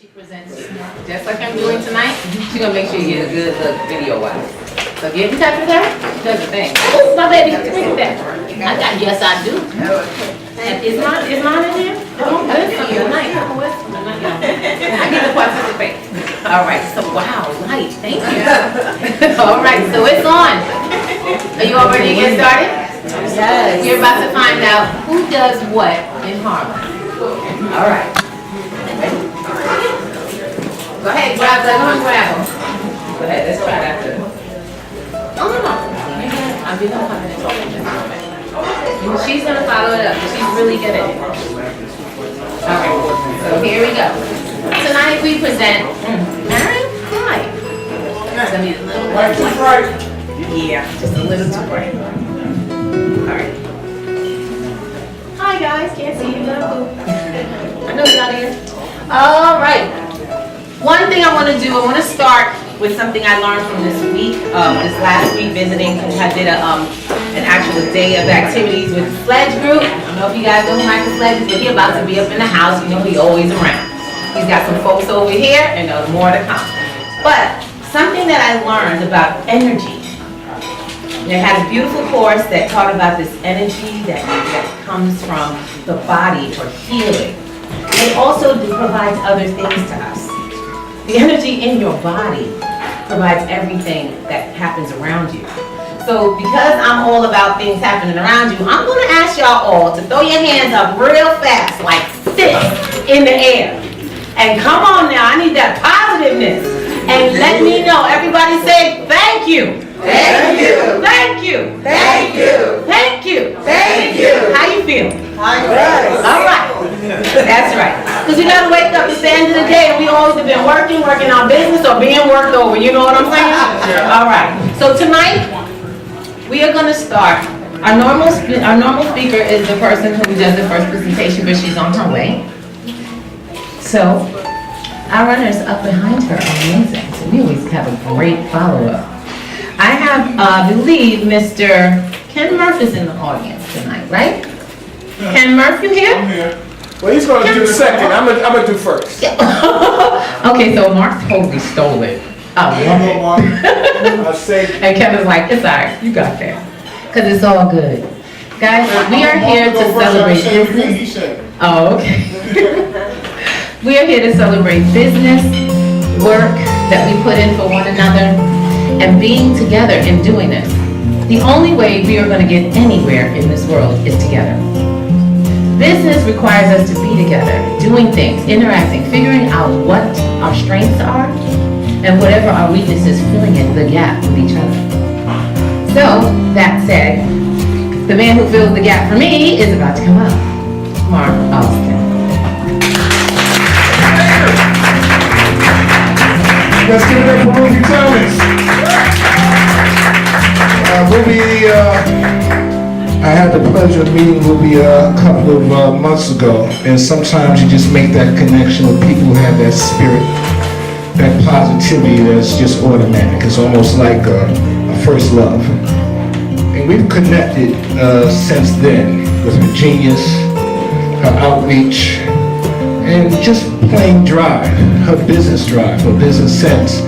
She presents just like I'm doing tonight. She's gonna make sure you get a good look video-wise. So get in touch with her. She does a thing. Oh, my baby, look at that. Yes, I do. And is mine in here? Oh, there's some tonight. I get to participate. All right. So wow, light. Thank you. All right. So it's on. Are you all ready to get started? Yes. You're about to find out who does what in Harlem. All right. Go ahead, grab them. Go ahead, let's try that too. No. I'm gonna come in and talk to you. She's gonna follow it up. She's really good at it. Alright, so here we go. Tonight we present Mary. Hi. It's gonna be a little bright. Too bright. Yeah, just a little too bright. Alright. Hi guys, can't see you though. I know you're not here. Alright. One thing I want to do, I want to start with something I learned from this week, this last week visiting, because I did an actual day of activities with the Sledge group. I don't know if you guys know who Michael Sledge is, but he's about to be up in the house. You know he's always around. He's got some folks over here, and there's more to come. But something that I learned about energy. They had a beautiful course that taught about this energy that comes from the body for healing. It also provides other things to us. The energy in your body provides everything that happens around you. So because I'm all about things happening around you, I'm going to ask y'all all to throw your hands up real fast, like fists in the air. And come on now, I need that positiveness. And let me know. Everybody say, thank you. Thank you. Thank you. Thank you. Thank you. Thank you. How you feel? I'm good. All right. That's right. Because we got to wake up at the end of the day and we always have been working our business or being worked over. You know what I'm saying? All right. So tonight, we are going to start. Our normal speaker is the person who does the first presentation, but she's on her way. So our runners up behind her are amazing. So we always have a great follow-up. I have, I believe, Mr. Ken Murphy is in the audience tonight, right? Ken Murphy, you here? I'm here. Well, he's going to do second. I'm gonna do first. Okay, so Mark totally stole it. I say. And Kevin's like, it's all right, you got that. Because it's all good. Guys, we are here to celebrate business. Oh, okay. We are here to celebrate business, work that we put in for one another, and being together and doing this. The only way we are going to get anywhere in this world is together. Business requires us to be together, doing things, interacting, figuring out what our strengths are, and whatever our weaknesses, filling in the gap with each other. So, that said, the man who fills the gap for me is about to come up, Mark Alston. Let's give it up for Ruby Thomas. I had the pleasure of meeting Ruby a couple of months ago, and sometimes you just make that connection with people who have that spirit, that positivity that's just automatic. It's almost like a first love. And we've connected since then with her genius, her outreach, and just plain drive, her business sense.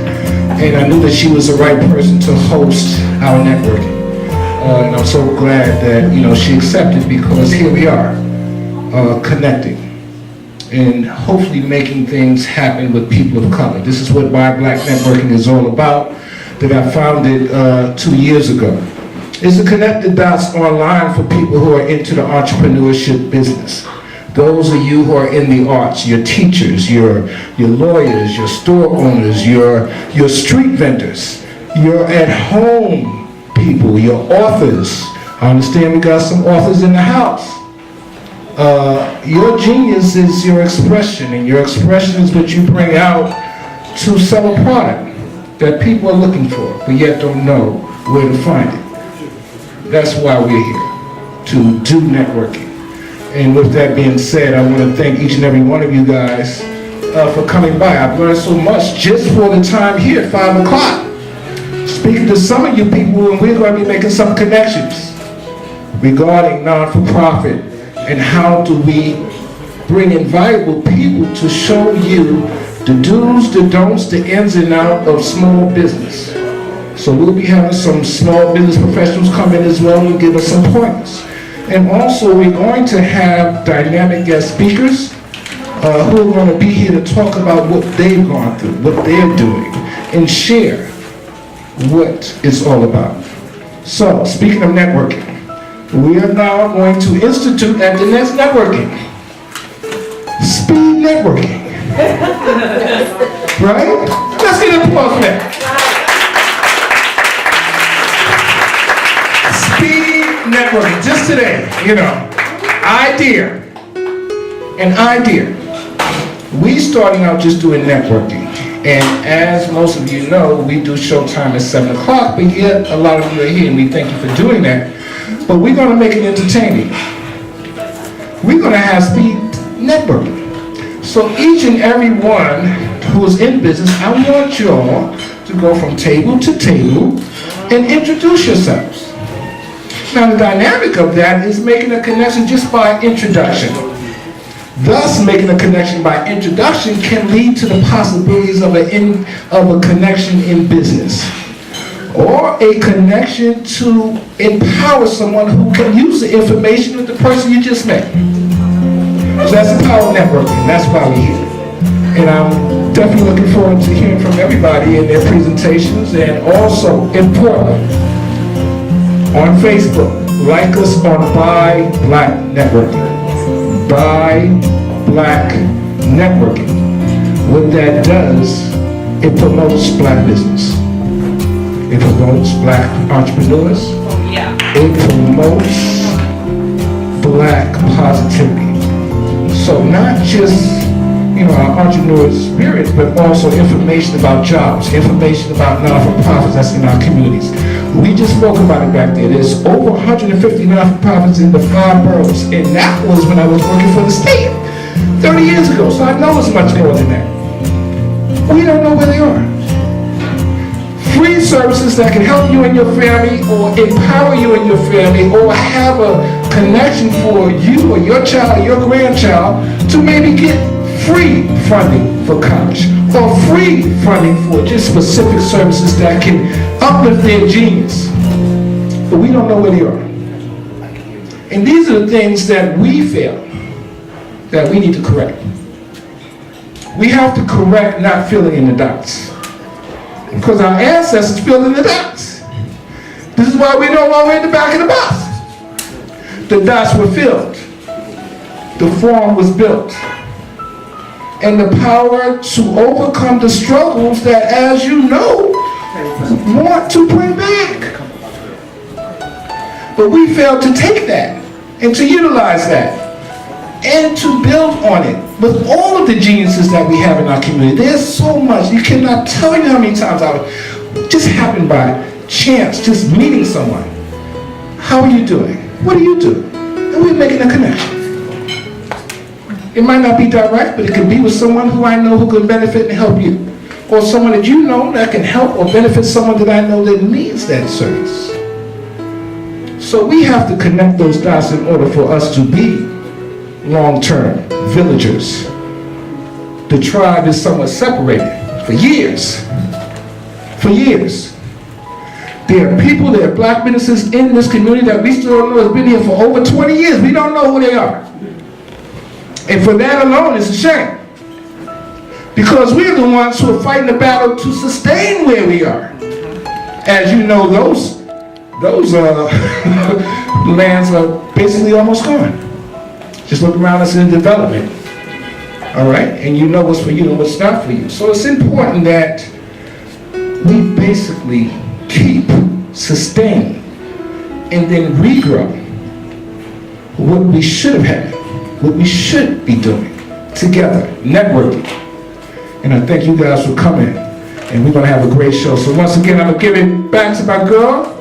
And I knew that she was the right person to host our networking. And I'm so glad that, she accepted, because here we are, connecting and hopefully making things happen with people of color. This is what Why Black Networking is all about, that I founded 2 years ago. It's to connect the dots online for people who are into the entrepreneurship business. Those of you who are in the arts, your teachers, your lawyers, your store owners, your street vendors, your at-home people, your authors. I understand we got some authors in the house. Your genius is your expression, and your expression is what you bring out to sell a product that people are looking for, but yet don't know where to find it. That's why we're here, to do networking. And with that being said, I want to thank each and every one of you guys for coming by. I've learned so much just for the time here at 5 o'clock. Speaking to some of you people, and we're going to be making some connections regarding non-for-profit and how do we bring in valuable people to show you the do's, the don'ts, the ins and outs of small business. So we'll be having some small business professionals come in as well and give us some pointers. And also we're going to have dynamic guest speakers who are going to be here to talk about what they've gone through, what they're doing, and share what it's all about. So, speaking of networking, we are now going to institute at the next networking, speed networking. Right? Let's get an applause for that. Speed networking, just today, an idea. We starting out just doing networking. And as most of you know, we do showtime at 7 o'clock, but yet a lot of you are here and we thank you for doing that. But we're gonna make it entertaining. We're gonna have speed networking. So each and every one who is in business, I want you all to go from table to table and introduce yourselves. Now the dynamic of that is making a connection just by introduction. Thus, making a connection by introduction can lead to the possibilities of a connection in business, or a connection to empower someone who can use the information of the person you just met. So that's the power of networking. That's why we're here. And I'm definitely looking forward to hearing from everybody in their presentations, and also, importantly, on Facebook, like us on Buy Black Networking. Buy Black Networking. What that does, it promotes black business. It promotes black entrepreneurs. It promotes black positivity. So not just, our entrepreneur spirit, but also information about jobs, information about not-for-profits that's in our communities. We just spoke about it back there. There's over 150 not-for-profits in the 5 boroughs, and that was when I was working for the state 30 years ago, so I know it's much more than that. We don't know where they are. Free services that can help you and your family, or empower you and your family, or have a connection for you or your child or your grandchild to maybe get free funding for college, or free funding for just specific services that can uplift their genius. But we don't know where they are. And these are the things that we feel that we need to correct. We have to correct not filling in the dots, because our ancestors filled in the dots. This is why we know why we're in the back of the bus. The dots were filled. The form was built. And the power to overcome the struggles that, as you know, want to bring back. But we failed to take that and to utilize that and to build on it with all of the geniuses that we have in our community. There's so much. You cannot tell you how many times I just happened by chance, just meeting someone. How are you doing? What do you do? And we're making a connection. It might not be direct, but it could be with someone who I know who can benefit and help you. Or someone that you know that can help or benefit someone that I know that needs that service. So we have to connect those dots in order for us to be long-term villagers. The tribe is somewhat separated for years. For years. There are people, there are black businesses in this community that we still don't know has been here for over 20 years. We don't know who they are. And for that alone, it's a shame. Because we're the ones who are fighting the battle to sustain where we are. As you know, those lands are basically almost gone. Just look around us in development. All right? And you know what's for you and what's not for you. So it's important that we basically keep, sustain, and then regrow what we should have had, what we should be doing together, networking. And I thank you guys for coming, and we're going to have a great show. So once again, I'm going to give it back to my girl,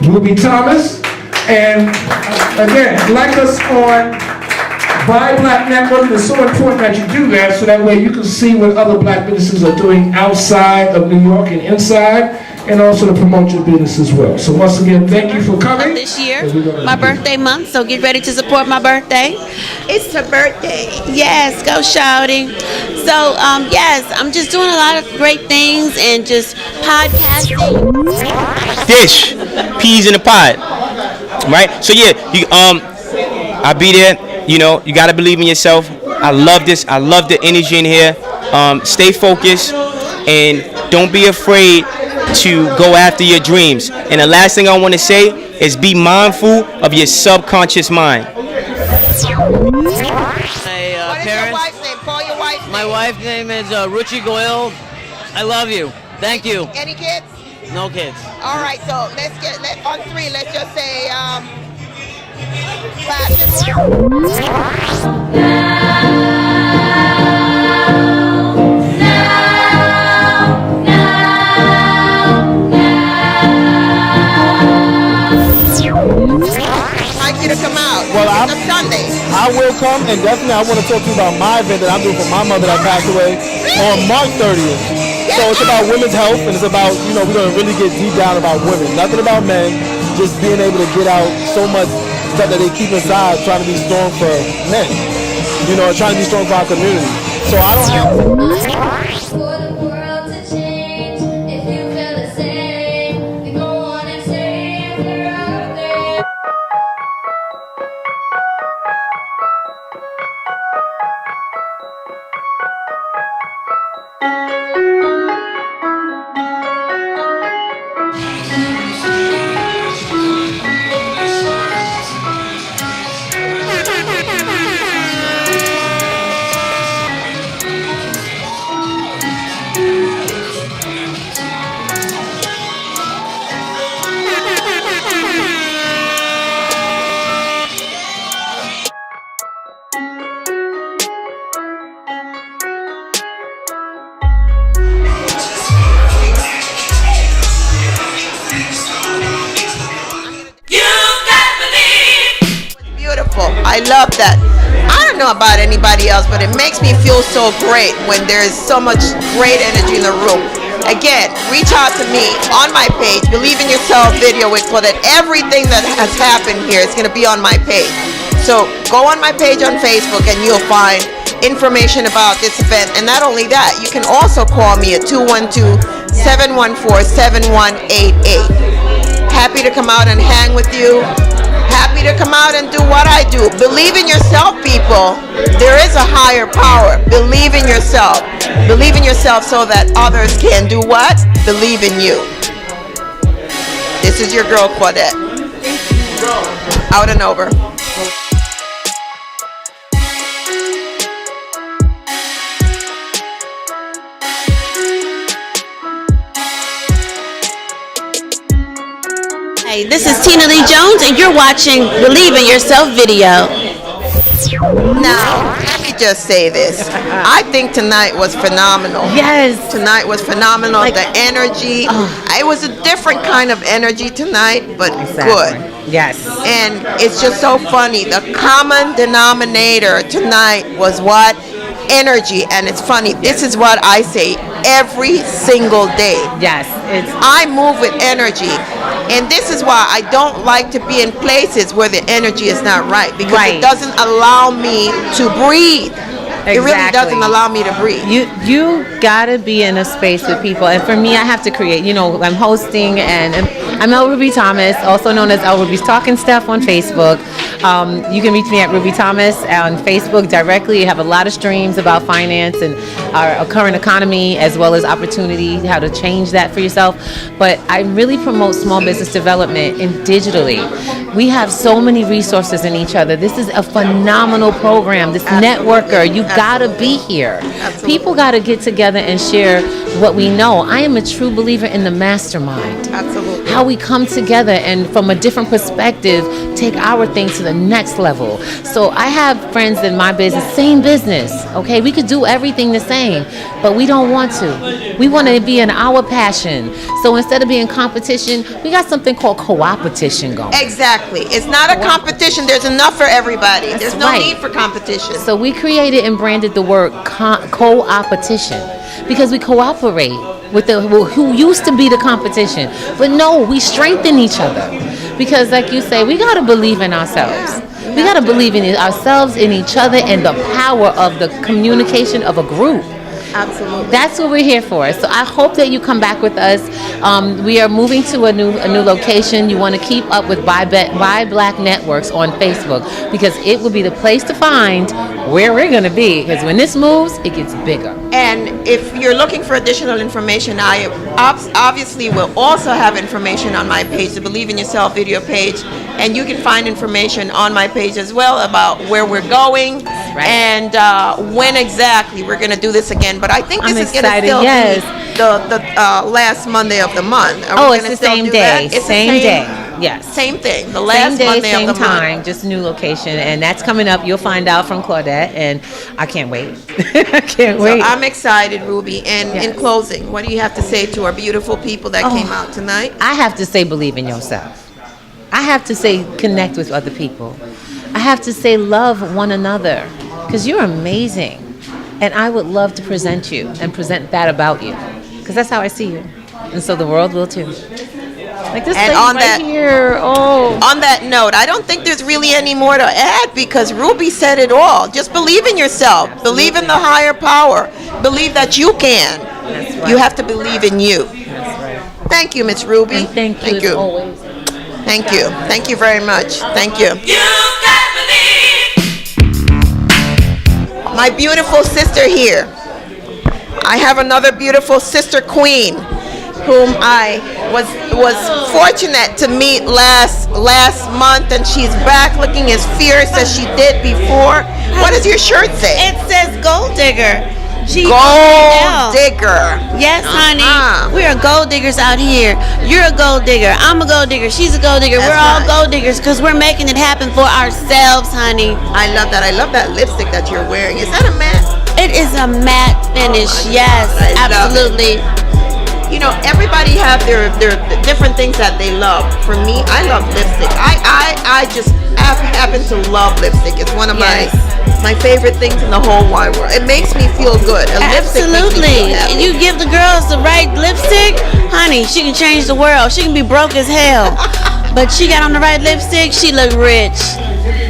Ruby Thomas. And again, like us on Buy Black Network. It's so important that you do that, so that way you can see what other black businesses are doing outside of New York and inside. and also to promote your business as well. So once again, thank you for coming. This year, And we're gonna my do- birthday month, so get ready to support my birthday. It's her birthday. Yes, go shouting. So, yes, I'm just doing a lot of great things and just podcasting. Dish, peas in a pot, right? So yeah, I'll be there. You know, you gotta believe in yourself. I love this. I love the energy in here. Stay focused and don't be afraid to go after your dreams. And the last thing I want to say is be mindful of your subconscious mind. My parents. Call your wife's My wife's name is Ruchi Goyal. I love you. Thank you. Any kids? No kids. All right, so on three, let's just say, fashion. I'd like you to come out. Well, It's a Sunday. I will come, and definitely I want to talk to you about my event that I'm doing for my mother that passed away on March 30th. So it's about women's health, and it's about, we're going to really get deep down about women. Nothing about men, just being able to get out so much stuff that they keep inside, trying to be strong for men. Trying to be strong for our community. So I don't have... For the world to change, if you feel the same, then go on and say you're out there. Beautiful. I love that. I don't know about anybody else, but it makes me feel so great when there's so much great energy in the room. Again, reach out to me on my page, Believe in Yourself video with Claudette. Everything that has happened here is going to be on my page. So go on my page on Facebook and you'll find information about this event. And not only that, you can also call me at 212-714-7188. Happy to come out and hang with you. Happy to come out and do what I do. Believe in yourself, people. There is a higher power. Believe in yourself. Believe in yourself so that others can do what? Believe in you. This is your girl, Claudette. Out and over. Hey, this is Tina Lee Jones, and you're watching Believe in Yourself video. Now, let me just say this. I think tonight was phenomenal. Yes. Tonight was phenomenal. The energy. It was a different kind of energy tonight, but good. Yes. And it's just so funny. The common denominator tonight was what? Energy. And it's funny. This is what I say every single day. Yes. I move with energy. And this is why I don't like to be in places where the energy is not right. Because it doesn't allow me to breathe. It really doesn't allow me to breathe. You gotta be in a space with people, and for me, I have to create. I'm hosting, and I'm El Ruby Thomas, also known as El Ruby's Talking Stuff on Facebook. You can reach me at Ruby Thomas on Facebook directly. You have a lot of streams about finance and our current economy, as well as opportunity, how to change that for yourself. But I really promote small business development and digitally. We have so many resources in each other. This is a phenomenal program. This networker, you gotta be here. People gotta get together and share what we know. I am a true believer in the mastermind. Absolutely. How we come together and from a different perspective take our thing to the next level. So I have friends in my business, same business, okay? We could do everything the same, but we don't want to. We want to be in our passion. So instead of being competition, we got something called co-opetition going. Exactly. It's not a competition. There's enough for everybody. There's no need for competition. So we created and branded the word co-opetition because we cooperate. with who used to be the competition. But no, we strengthen each other because, like you say, we gotta believe in ourselves. We gotta believe in ourselves, in each other, and the power of the communication of a group. Absolutely. That's what we're here for. So I hope that you come back with us. We are moving to a new location. You want to keep up with Buy Black Networks on Facebook because it will be the place to find where we're going to be. Because when this moves, it gets bigger. And if you're looking for additional information, I obviously will also have information on my page, the Believe in Yourself video page, and you can find information on my page as well about where we're going and when exactly we're going to do this again. But I think this is going to still be the last Monday of the month. It's the same day. It's same day. Yes. Same thing. The last same day, Monday same of the time, month. just new location, and that's coming up. You'll find out from Claudette, and I can't wait. I can't wait. So I'm excited, Ruby. And in closing, what do you have to say to our beautiful people that came out tonight? I have to say, believe in yourself. I have to say, connect with other people. I have to say, love one another, because you're amazing. And I would love to present you and present that about you, because that's how I see you. And so the world will too. Like this And lady on right that here. On that note, I don't think there's really any more to add because Ruby said it all. Just believe in yourself. Absolutely. Believe in the higher power. Believe that you can. That's right. You have to believe in you. That's right. Thank you, Miss Ruby. And thank you as always. Thank you. Thank you very much. Thank you. My beautiful sister here. I have another beautiful sister queen whom I was fortunate to meet last month, and she's back looking as fierce as she did before. What does your shirt say? It says Gold Digger. Gold Digger. Yes, honey. We are gold diggers out here. You're a gold digger. I'm a gold digger. She's a gold digger. That's we're all right. gold diggers because we're making it happen for ourselves, honey. I love that. I love that lipstick that you're wearing. Is that a matte? It is a matte finish. Yes, I love it. absolutely. You know, everybody have their different things that they love. For me, I love lipstick. I just happen to love lipstick. It's one of my favorite things in the whole wide world. It makes me feel good. A lipstick makes me feel Absolutely. happy. You give the girls the right lipstick, honey, she can change the world. She can be broke as hell. But she got on the right lipstick, she look rich.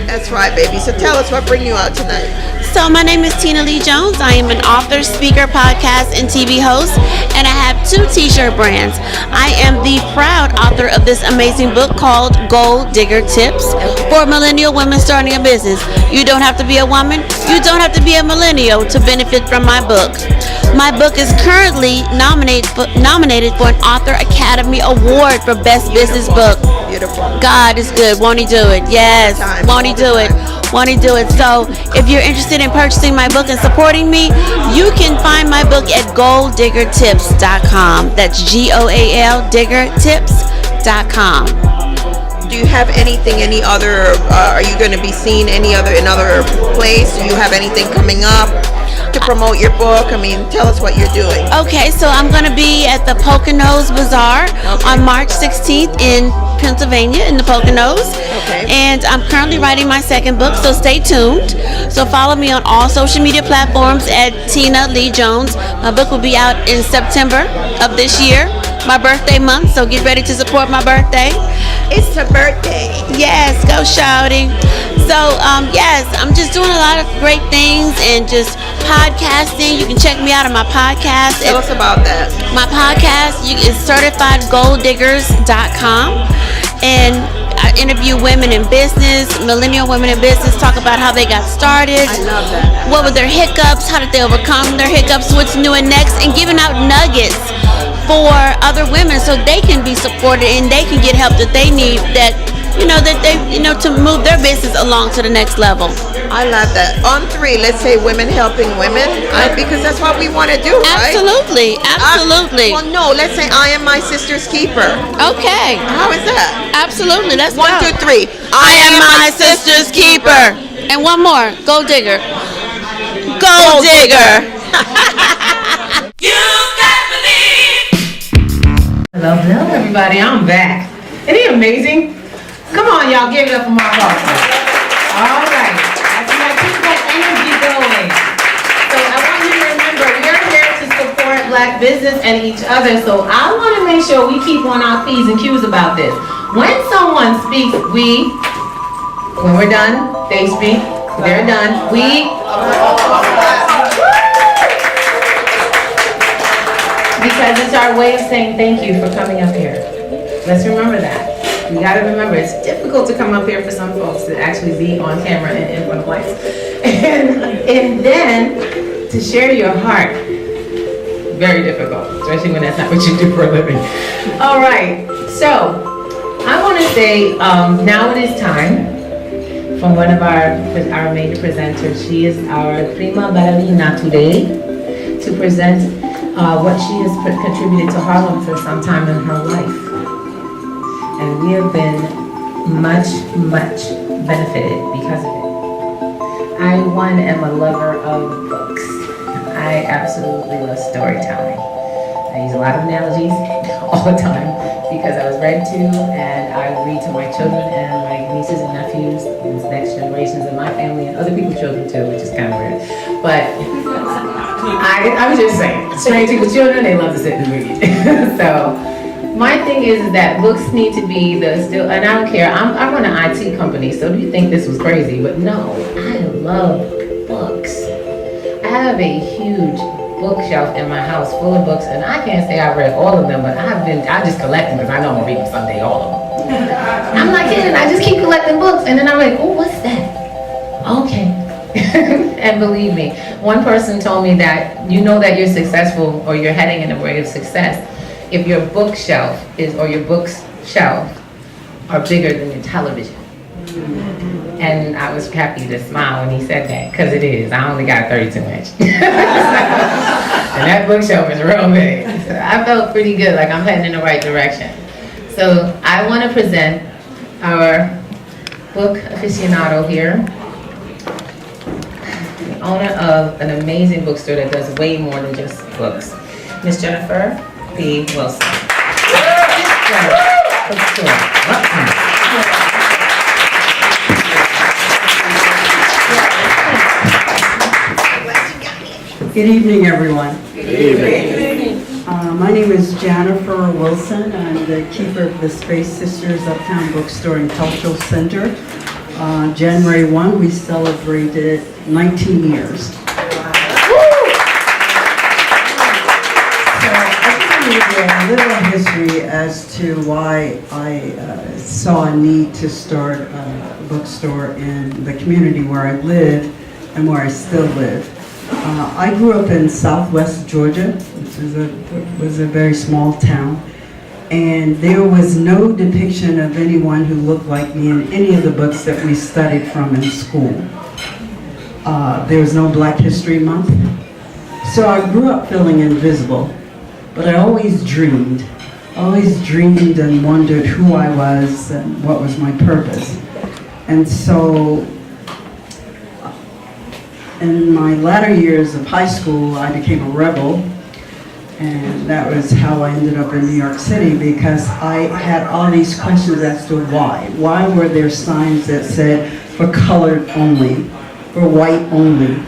That's right, baby. So tell us what bring you out tonight. So my name is Tina Lee Jones. I am an author, speaker, podcast, and TV host, and I have 2 t-shirt brands. I am the proud author of this amazing book called Gold Digger Tips for millennial women starting a business. You don't have to be a woman. You don't have to be a millennial to benefit from my book. My book is currently nominated for an Author Academy Award for Best Business Book. Beautiful. God is good. Won't he do it? Yes. Won't he do it? Won't he do it? So if you're interested in purchasing my book and supporting me, you can find my book at golddiggertips.com. That's GOAL diggertips.com. Do you have anything, any other, are you going to be seen in other place? Do you have anything coming up to promote your book? I mean, tell us what you're doing. Okay, so I'm going to be at the Poconos Bazaar on March 16th in Pennsylvania, in the Poconos. Okay. And I'm currently writing my second book, so stay tuned. So follow me on all social media platforms at Tina Lee Jones. My book will be out in September of this year, my birthday month, so get ready to support my birthday. It's her birthday. Yes, go shouting. So, yes, I'm just doing a lot of great things and just podcasting. You can check me out on my podcast. Tell us about that. My podcast is certifiedgolddiggers.com, and I interview women in business, millennial women in business, talk about how they got started. I love that. What were their hiccups? How did they overcome their hiccups? What's new and next? And giving out nuggets for other women so they can be supported and they can get help that they need, that to move their business along to the next level. I love that. On 3, let's say women helping women, because that's what we want to do, right? Absolutely. Well, no, let's say I am my sister's keeper. Okay. How is that? Absolutely. Let's 1, go. 2, 3. I am my sister's keeper. And one more. Gold digger. Gold digger. Hello, everybody. I'm back. Isn't he amazing? Come on, y'all. Give it up for my partner. All right. I see I keep that energy going. So I want you to remember, we are here to support black business and each other. So I want to make sure we keep on our P's and Q's about this. When someone speaks, when we're done, they speak, they're done, because it's our way of saying thank you for coming up here. Let's remember that. We gotta remember, it's difficult to come up here for some folks to actually be on camera and in front of lights. And then to share your heart, very difficult, especially when that's not what you do for a living. All right, so I wanna say, now it is time for one of our main presenters. She is our prima ballerina today to present what she has contributed to Harlem for some time in her life. And we have been much benefited because of it. I, one, am a lover of books. I absolutely love storytelling. I use a lot of analogies all the time because I was read to, and I read to my children and my nieces and nephews, and next generations in my family, and other people's children too, which is kind of weird. But I was just saying, strange people's children, they love to sit and read. So my thing is that books need to be and I don't care, I run an IT company, so do you think this was crazy? But no, I love books. I have a huge bookshelf in my house full of books, and I can't say I read all of them, but I just collect them because I know I'm gonna read them someday, all of them. I'm like, yeah, and I just keep collecting books, and then I'm like, oh, what's that? Okay. And believe me, one person told me that you know that you're successful or you're heading in a way of success if your bookshelf or your books shelf are bigger than your television. And I was happy to smile when he said that, because it is. I only got 32 inch. And that bookshelf is real big. So I felt pretty good, like I'm heading in the right direction. So I want to present our book aficionado here, the owner of an amazing bookstore that does way more than just books, Miss Jennifer P. Wilson. Good evening, everyone. Good evening. My name is Jennifer Wilson. I'm the keeper of the Space Sisters Uptown Bookstore and Cultural Center. January 1, we celebrated 19 years. So I give you a little history as to why I saw a need to start a bookstore in the community where I live and where I still live. I grew up in Southwest Georgia, which was a very small town, and there was no depiction of anyone who looked like me in any of the books that we studied from in school. There was no Black History Month, so I grew up feeling invisible, but I always dreamed and wondered who I was and what was my purpose. And so in my latter years of high school, I became a rebel, and that was how I ended up in New York City, because I had all these questions as to why. Why were there signs that said for colored only, for white only?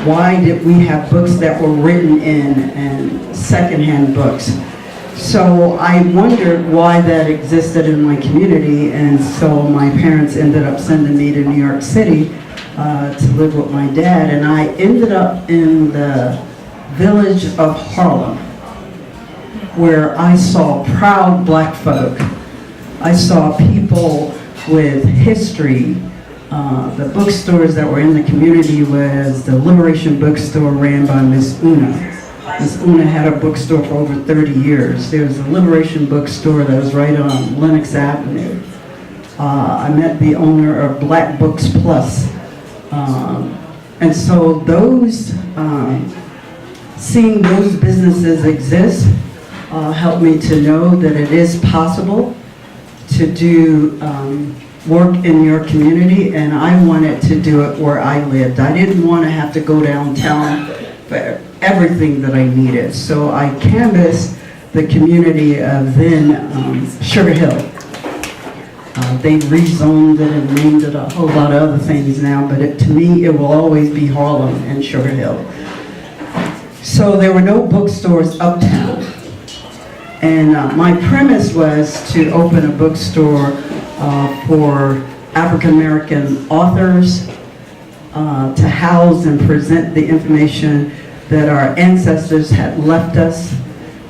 Why did we have books that were written in and secondhand books? So I wondered why that existed in my community, and so my parents ended up sending me to New York City to live with my dad, and I ended up in the village of Harlem, where I saw proud Black folk. I saw people with history. The bookstores that were in the community was the Liberation Bookstore ran by Miss Una. Miss Una had a bookstore for over 30 years. There was a Liberation Bookstore that was right on Lenox Avenue. I met the owner of Black Books Plus. And so seeing those businesses exist helped me to know that it is possible to do work in your community, and I wanted to do it where I lived. I didn't want to have to go downtown for everything that I needed. So I canvassed the community of then Sugar Hill. They rezoned it and named it a whole lot of other things now, but to me, it will always be Harlem and Sugar Hill. So there were no bookstores uptown. And my premise was to open a bookstore for African American authors, to house and present the information that our ancestors had left us,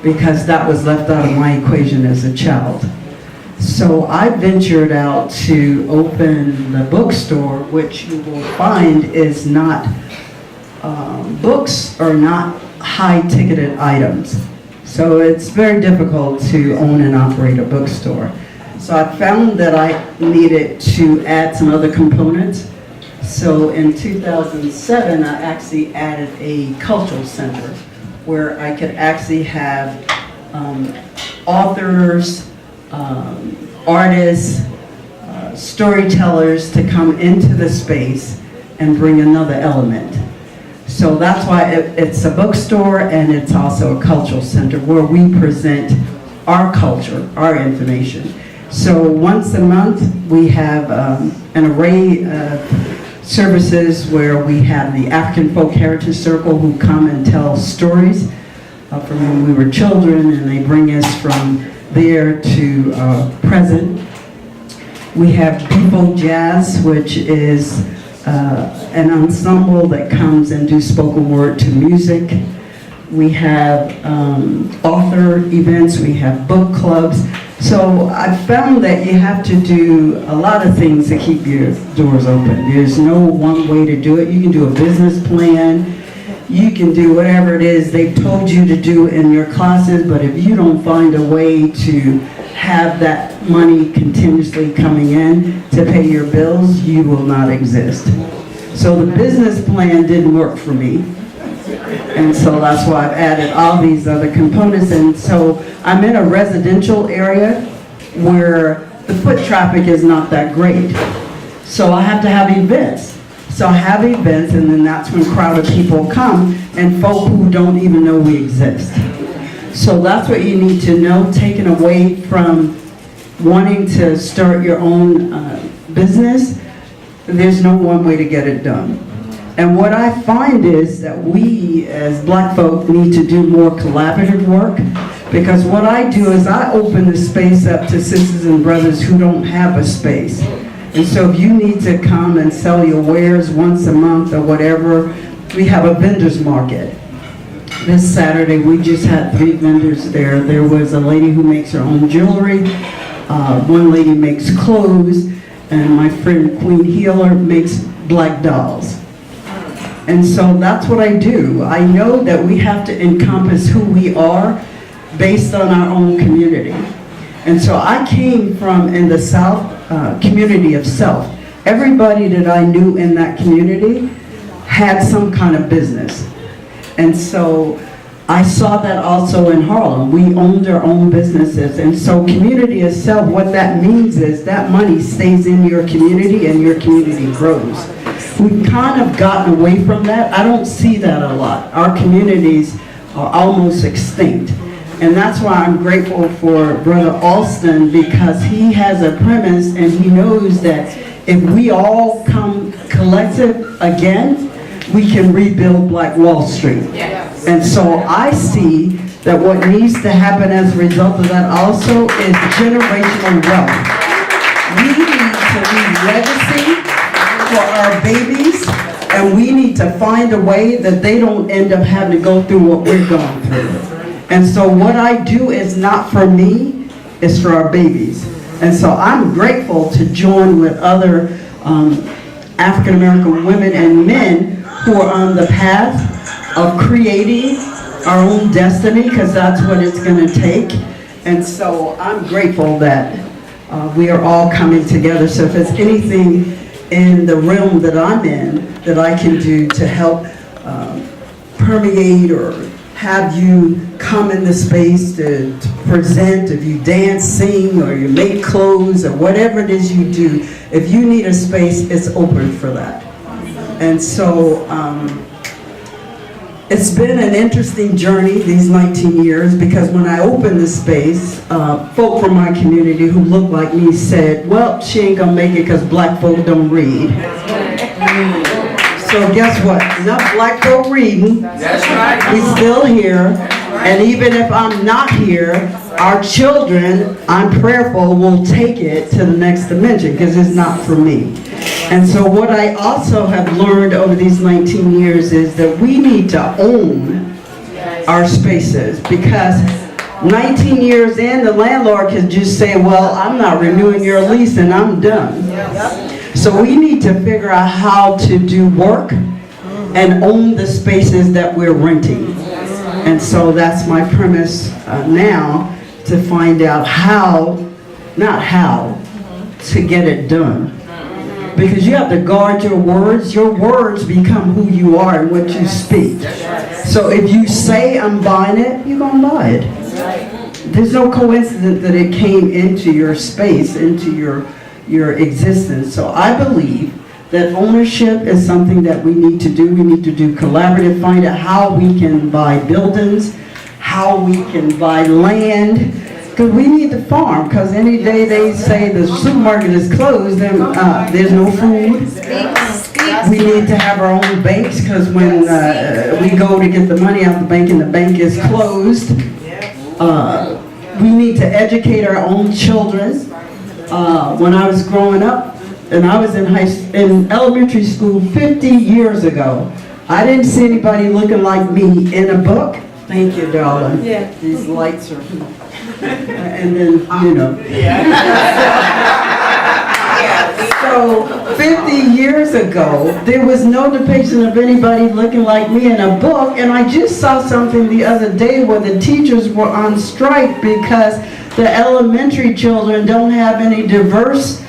because that was left out of my equation as a child. So I ventured out to open the bookstore, which you will find is not, books are not high-ticketed items. So it's very difficult to own and operate a bookstore. So I found that I needed to add some other components. So in 2007, I actually added a cultural center where I could actually have authors, artists, storytellers to come into the space and bring another element. So that's why it's a bookstore, and it's also a cultural center where we present our culture, our information. So once a month, we have an array of services where we have the African Folk Heritage Circle who come and tell stories from when we were children, and they bring us from there to present. We have People Jazz, which is an ensemble that comes and do spoken word to music. We have author events, we have book clubs. So I found that you have to do a lot of things to keep your doors open. There's no one way to do it. You can do a business plan. You can do whatever it is they've told you to do in your classes, but if you don't find a way to have that money continuously coming in to pay your bills, you will not exist. So the business plan didn't work for me. And so that's why I've added all these other components. And so I'm in a residential area where the foot traffic is not that great. So I have to have events. So I have events, and then that's when crowded people come, and folk who don't even know we exist. So that's what you need to know, taken away from wanting to start your own business. There's no one way to get it done. And what I find is that we, as black folk, need to do more collaborative work, because what I do is I open the space up to sisters and brothers who don't have a space. And so if you need to come and sell your wares once a month or whatever, we have a vendor's market. This Saturday, we just had 3 vendors there. There was a lady who makes her own jewelry, one lady makes clothes, and my friend Queen Healer makes black dolls. And so that's what I do. I know that we have to encompass who we are based on our own community. And so I came from, in the South, community of self. Everybody that I knew in that community had some kind of business. And so I saw that also in Harlem. We owned our own businesses. And so community of self, what that means is that money stays in your community and your community grows. We've kind of gotten away from that. I don't see that a lot. Our communities are almost extinct. And that's why I'm grateful for Brother Alston, because he has a premise and he knows that if we all come collective again, we can rebuild Black Wall Street. Yes. And so I see that what needs to happen as a result of that also is generational wealth. We need to leave legacy for our babies, and we need to find a way that they don't end up having to go through what we're going through. And so what I do is not for me, it's for our babies. And so I'm grateful to join with other African American women and men who are on the path of creating our own destiny, because that's what it's going to take. And so I'm grateful that we are all coming together. So if there's anything in the realm that I'm in that I can do to help permeate or have you come in the space to present, if you dance, sing, or you make clothes, or whatever it is you do, if you need a space, it's open for that. And so it's been an interesting journey these 19 years, because when I opened the space, folk from my community who looked like me said, well, she ain't gonna make it because black folk don't read. So So guess what? Enough black folk reading. That's right. We're still here. And even if I'm not here, our children, I'm prayerful, will take it to the next dimension because it's not for me. And so what I also have learned over these 19 years is that we need to own our spaces, because 19 years in, the landlord can just say, well, I'm not renewing your lease and I'm done. So we need to figure out how to do work and own the spaces that we're renting. And so that's my premise now, to find out how, not how, to get it done. Because you have to guard your words. Your words become who you are and what you speak. So if you say I'm buying it, you're going to buy it. There's no coincidence that it came into your space, into your existence. So I believe that ownership is something that we need to do. We need to do collaborative, find out how we can buy buildings, how we can buy land, because we need to farm, because any day they say the supermarket is closed and there's no food. We need to have our own banks, because when we go to get the money out the bank and the bank is closed, we need to educate our own children. When I was growing up, and I was in elementary school 50 years ago, I didn't see anybody looking like me in a book. Thank you, darling. Yeah. These lights are, and then, you know. So 50 years ago, there was no depiction of anybody looking like me in a book, and I just saw something the other day where the teachers were on strike because the elementary children don't have any diverse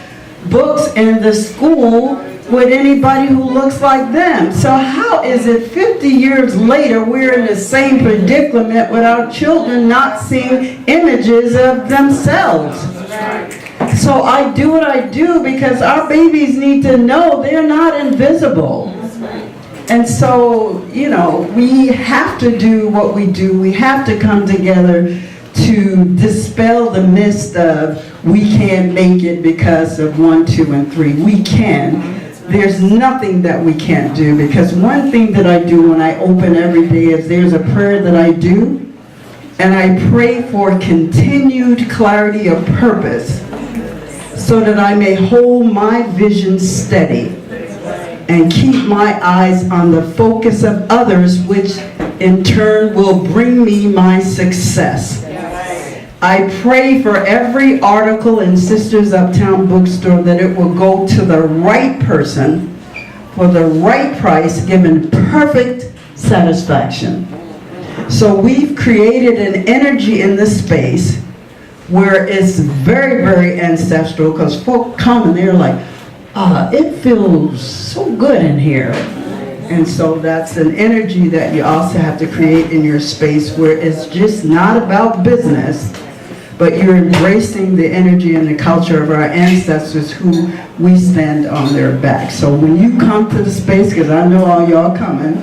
books in the school with anybody who looks like them. So how is it 50 years later we're in the same predicament with our children not seeing images of themselves? So I do what I do because our babies need to know they're not invisible. And so, you know, we have to do what we do. We have to come together to dispel the mist of we can't make it because of 1, 2, and 3. We can. There's nothing that we can't do, because one thing that I do when I open every day is there's a prayer that I do, and I pray for continued clarity of purpose so that I may hold my vision steady and keep my eyes on the focus of others, which in turn will bring me my success. I pray for every article in Sisters Uptown Bookstore that it will go to the right person for the right price, given perfect satisfaction. So we've created an energy in this space where it's very, very ancestral, because folk come and they're like, it feels so good in here. And so that's an energy that you also have to create in your space, where it's just not about business, but you're embracing the energy and the culture of our ancestors who we stand on their back. So when you come to the space, because I know all y'all coming,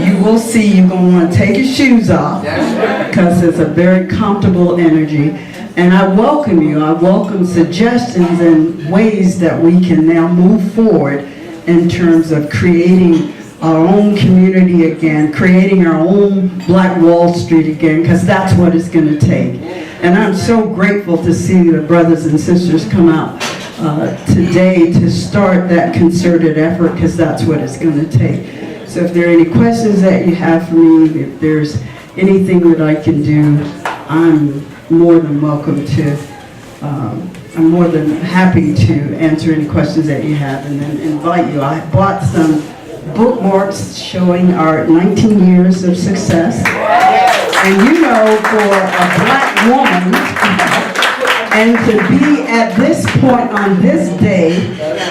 you will see you're going to want to take your shoes off, because it's a very comfortable energy. And I welcome you. I welcome suggestions and ways that we can now move forward in terms of creating our own community again, creating our own Black Wall Street again, because that's what it's going to take. And I'm so grateful to see the brothers and sisters come out today to start that concerted effort, because that's what it's going to take. So if there are any questions that you have for me, if there's anything that I can do, I'm more than welcome to, I'm more than happy to answer any questions that you have, and then invite you. I bought some bookmarks showing our 19 years of success. And you know, for a Black woman, and to be at this point on this day,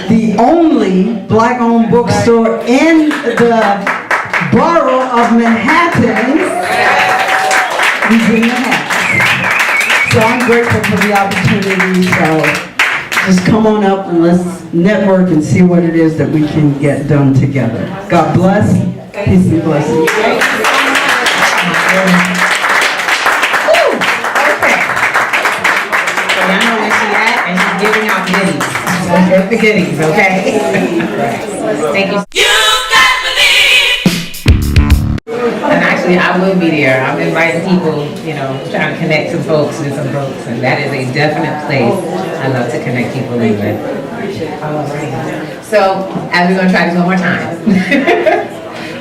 the only Black-owned bookstore in the borough of Manhattan, we didn't have. So I'm grateful for the opportunity. So just come on up and let's network and see what it is that we can get done together. God bless. Peace and blessings. Giving out goodies. So get the goodies, okay? Thank you. I will be there. I'm inviting people, you know, trying to connect some folks with some folks, and that is a definite place I love to connect people in with. All right. So, as we're going to try this one more time,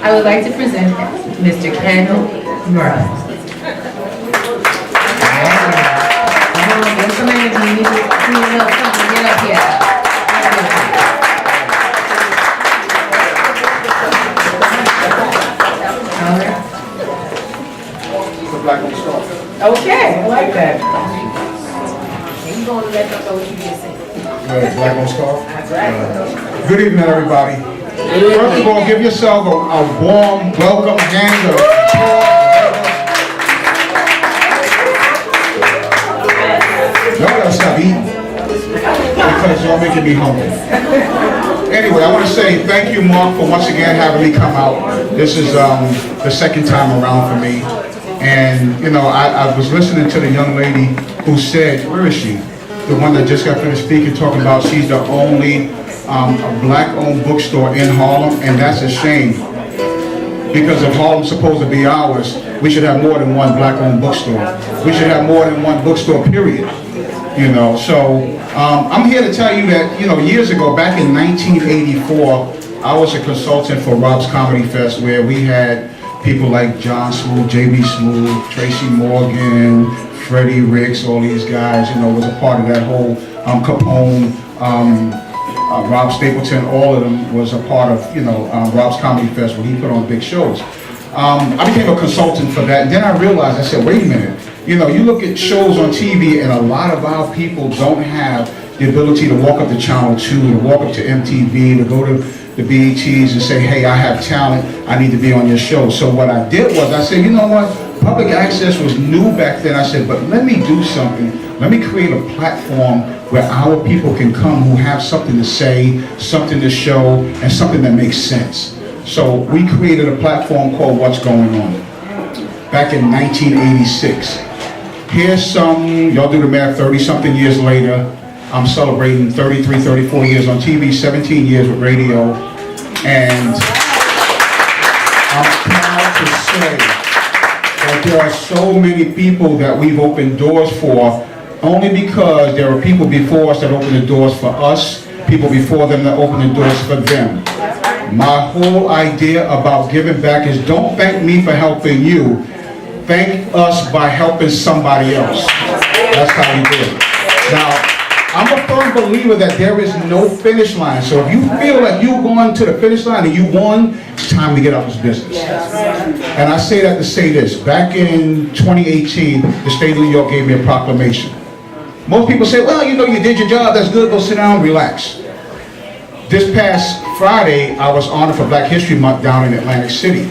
I would like to present Mr. Ken Murray. Come on, give some energy. You need to see a little something. Get up here. Okay, I like that. And you gonna let them know what you just said. Black on Scarf. That's right. Good evening, everybody. First of all, give yourself a warm welcome hand of y'all gotta stop eating because y'all making me hungry. Anyway, I want to say thank you, Mark, for once again having me come out. This is the second time around for me. And, you know, I was listening to the young lady who said, where is she? The one that just got finished speaking, talking about she's the only black-owned bookstore in Harlem, and that's a shame. Because if Harlem's supposed to be ours, we should have more than one black-owned bookstore. We should have more than one bookstore, period. You know, so I'm here to tell you that, you know, years ago, back in 1984, I was a consultant for Rob's Comedy Fest, where we had people like John Smooth, J.B. Smooth, Tracy Morgan, Freddie Ricks, all these guys, you know, was a part of that whole Capone, Rob Stapleton, all of them was a part of, you know, Rob's Comedy Fest, where he put on big shows. I became a consultant for that, and then I realized, I said, wait a minute, you know, you look at shows on TV, and a lot of our people don't have the ability to walk up to Channel 2, to walk up to MTV, to go to the BETs and say, hey, I have talent, I need to be on your show. So what I did was, I said, you know what, public access was new back then. I said, but let me do something. Let me create a platform where our people can come who have something to say, something to show, and something that makes sense. So we created a platform called What's Going On back in 1986. Here's some, y'all do the math, 30-something years later. I'm celebrating 33, 34 years on TV, 17 years with radio, and I'm proud to say that there are so many people that we've opened doors for, only because there are people before us that opened the doors for us, people before them that opened the doors for them. My whole idea about giving back is don't thank me for helping you, thank us by helping somebody else. That's how we do it. Now, I'm a firm believer that there is no finish line. So if you feel like you've gone to the finish line and you won, it's time to get out of this business. And I say that to say this. Back in 2018, the state of New York gave me a proclamation. Most people say, well, you know, you did your job, that's good, go sit down, relax. This past Friday, I was honored for Black History Month down in Atlantic City.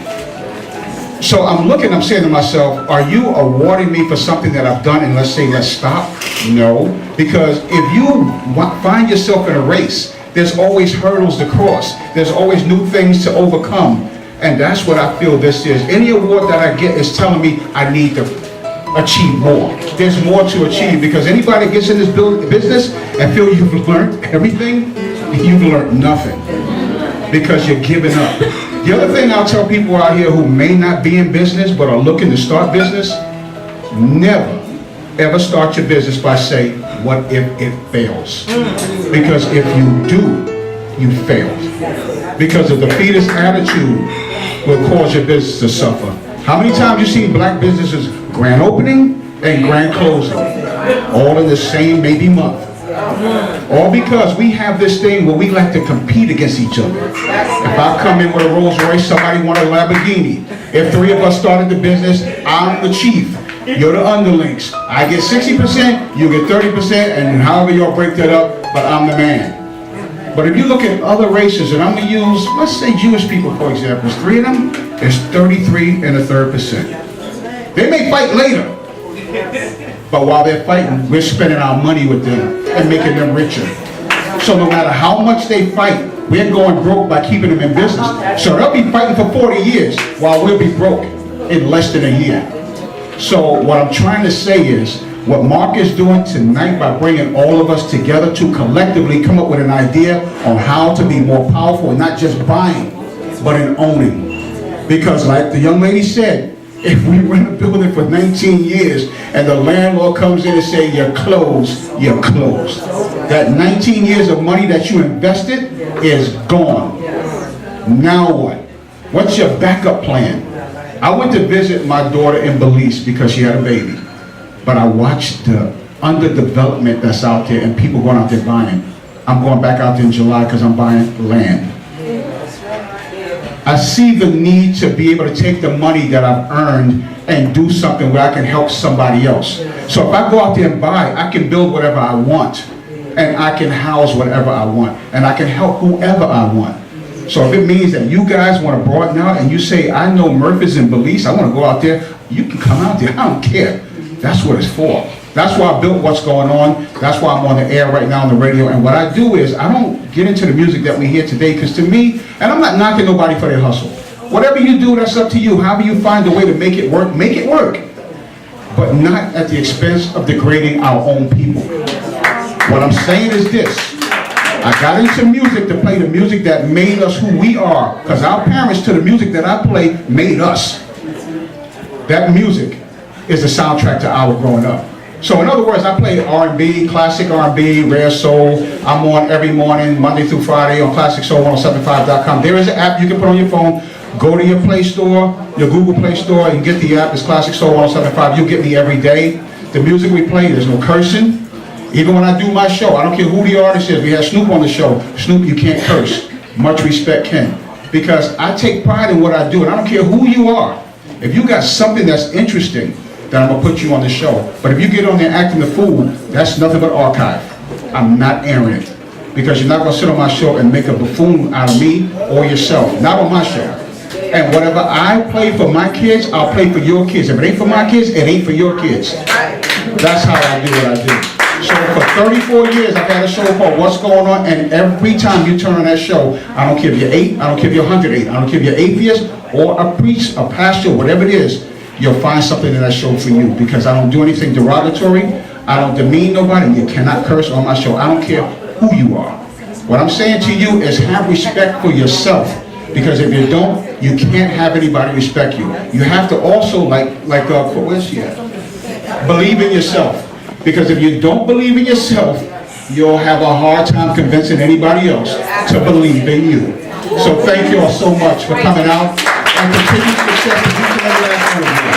So I'm looking, I'm saying to myself, are you awarding me for something that I've done and let's say, let's stop? No, because if you find yourself in a race, there's always hurdles to cross. There's always new things to overcome. And that's what I feel this is. Any award that I get is telling me I need to achieve more. There's more to achieve, because anybody that gets in this business and feel you've learned everything, you've learned nothing, because you're giving up. The other thing I'll tell people out here who may not be in business but are looking to start business, never ever start your business by saying, what if it fails? Because if you do, you failed. Because a defeatist attitude will cause your business to suffer. How many times you seen black businesses grand opening and grand closing, all in the same maybe month? All because we have this thing where we like to compete against each other. If I come in with a Rolls Royce, somebody want a Lamborghini. If three of us started the business, I'm the chief. You're the underlings. I get 60%, you get 30%, and however y'all break that up, but I'm the man. But if you look at other races, and I'm going to use, let's say Jewish people, for example, there's three of them, there's 33.33%. They may fight later, but while they're fighting, we're spending our money with them and making them richer. So no matter how much they fight, we're going broke by keeping them in business. So they'll be fighting for 40 years while we'll be broke in less than a year. So what I'm trying to say is, what Mark is doing tonight by bringing all of us together to collectively come up with an idea on how to be more powerful, and not just buying, but in owning. Because like the young lady said, If we rent a building for 19 years and the landlord comes in and say, you're closed, you're closed. That 19 years of money that you invested is gone. Now what? What's your backup plan? I went to visit my daughter in Belize because she had a baby. But I watched the underdevelopment that's out there and people going out there buying. I'm going back out there in July because I'm buying land. I see the need to be able to take the money that I've earned and do something where I can help somebody else. So if I go out there and buy, I can build whatever I want, and I can house whatever I want, and I can help whoever I want. So if it means that you guys want to broaden out and you say, I know Murphy's in Belize, I want to go out there, you can come out there, I don't care. That's what it's for. That's why I built What's Going On. That's why I'm on the air right now on the radio. And what I do is I don't get into the music that we hear today, because to me, and I'm not knocking nobody for their hustle. Whatever you do, that's up to you. However you find a way to make it work, make it work. But not at the expense of degrading our own people. What I'm saying is this. I got into music to play the music that made us who we are, because our parents to the music that I play made us. That music is the soundtrack to our growing up. So in other words, I play R&B, classic R&B, rare soul. I'm on every morning, Monday through Friday on ClassicSoul1075.com. There is an app you can put on your phone. Go to your Play Store, your Google Play Store, and get the app. It's Classic Soul 1075. You'll get me every day. The music we play, there's no cursing. Even when I do my show, I don't care who the artist is. We had Snoop on the show. Snoop, you can't curse. Much respect, Ken. Because I take pride in what I do, and I don't care who you are. If you got something that's interesting, then I'm going to put you on the show. But if you get on there acting the fool, that's nothing but archive. I'm not airing it. Because you're not going to sit on my show and make a buffoon out of me or yourself. Not on my show. And whatever I play for my kids, I'll play for your kids. If it ain't for my kids, it ain't for your kids. That's how I do what I do. So for 34 years, I've had a show called What's Going On, and every time you turn on that show, I don't care if you're 8, I don't care if you're 108, I don't care if you're atheist or a priest, a pastor, whatever it is, you'll find something in that show for you, because I don't do anything derogatory, I don't demean nobody, you cannot curse on my show, I don't care who you are. What I'm saying to you is have respect for yourself, because if you don't, you can't have anybody respect you. You have to also, where's she at? Believe in yourself. Because if you don't believe in yourself, you'll have a hard time convincing anybody else to believe in you. So thank you all so much for coming out, and continued success to each and every last one of you.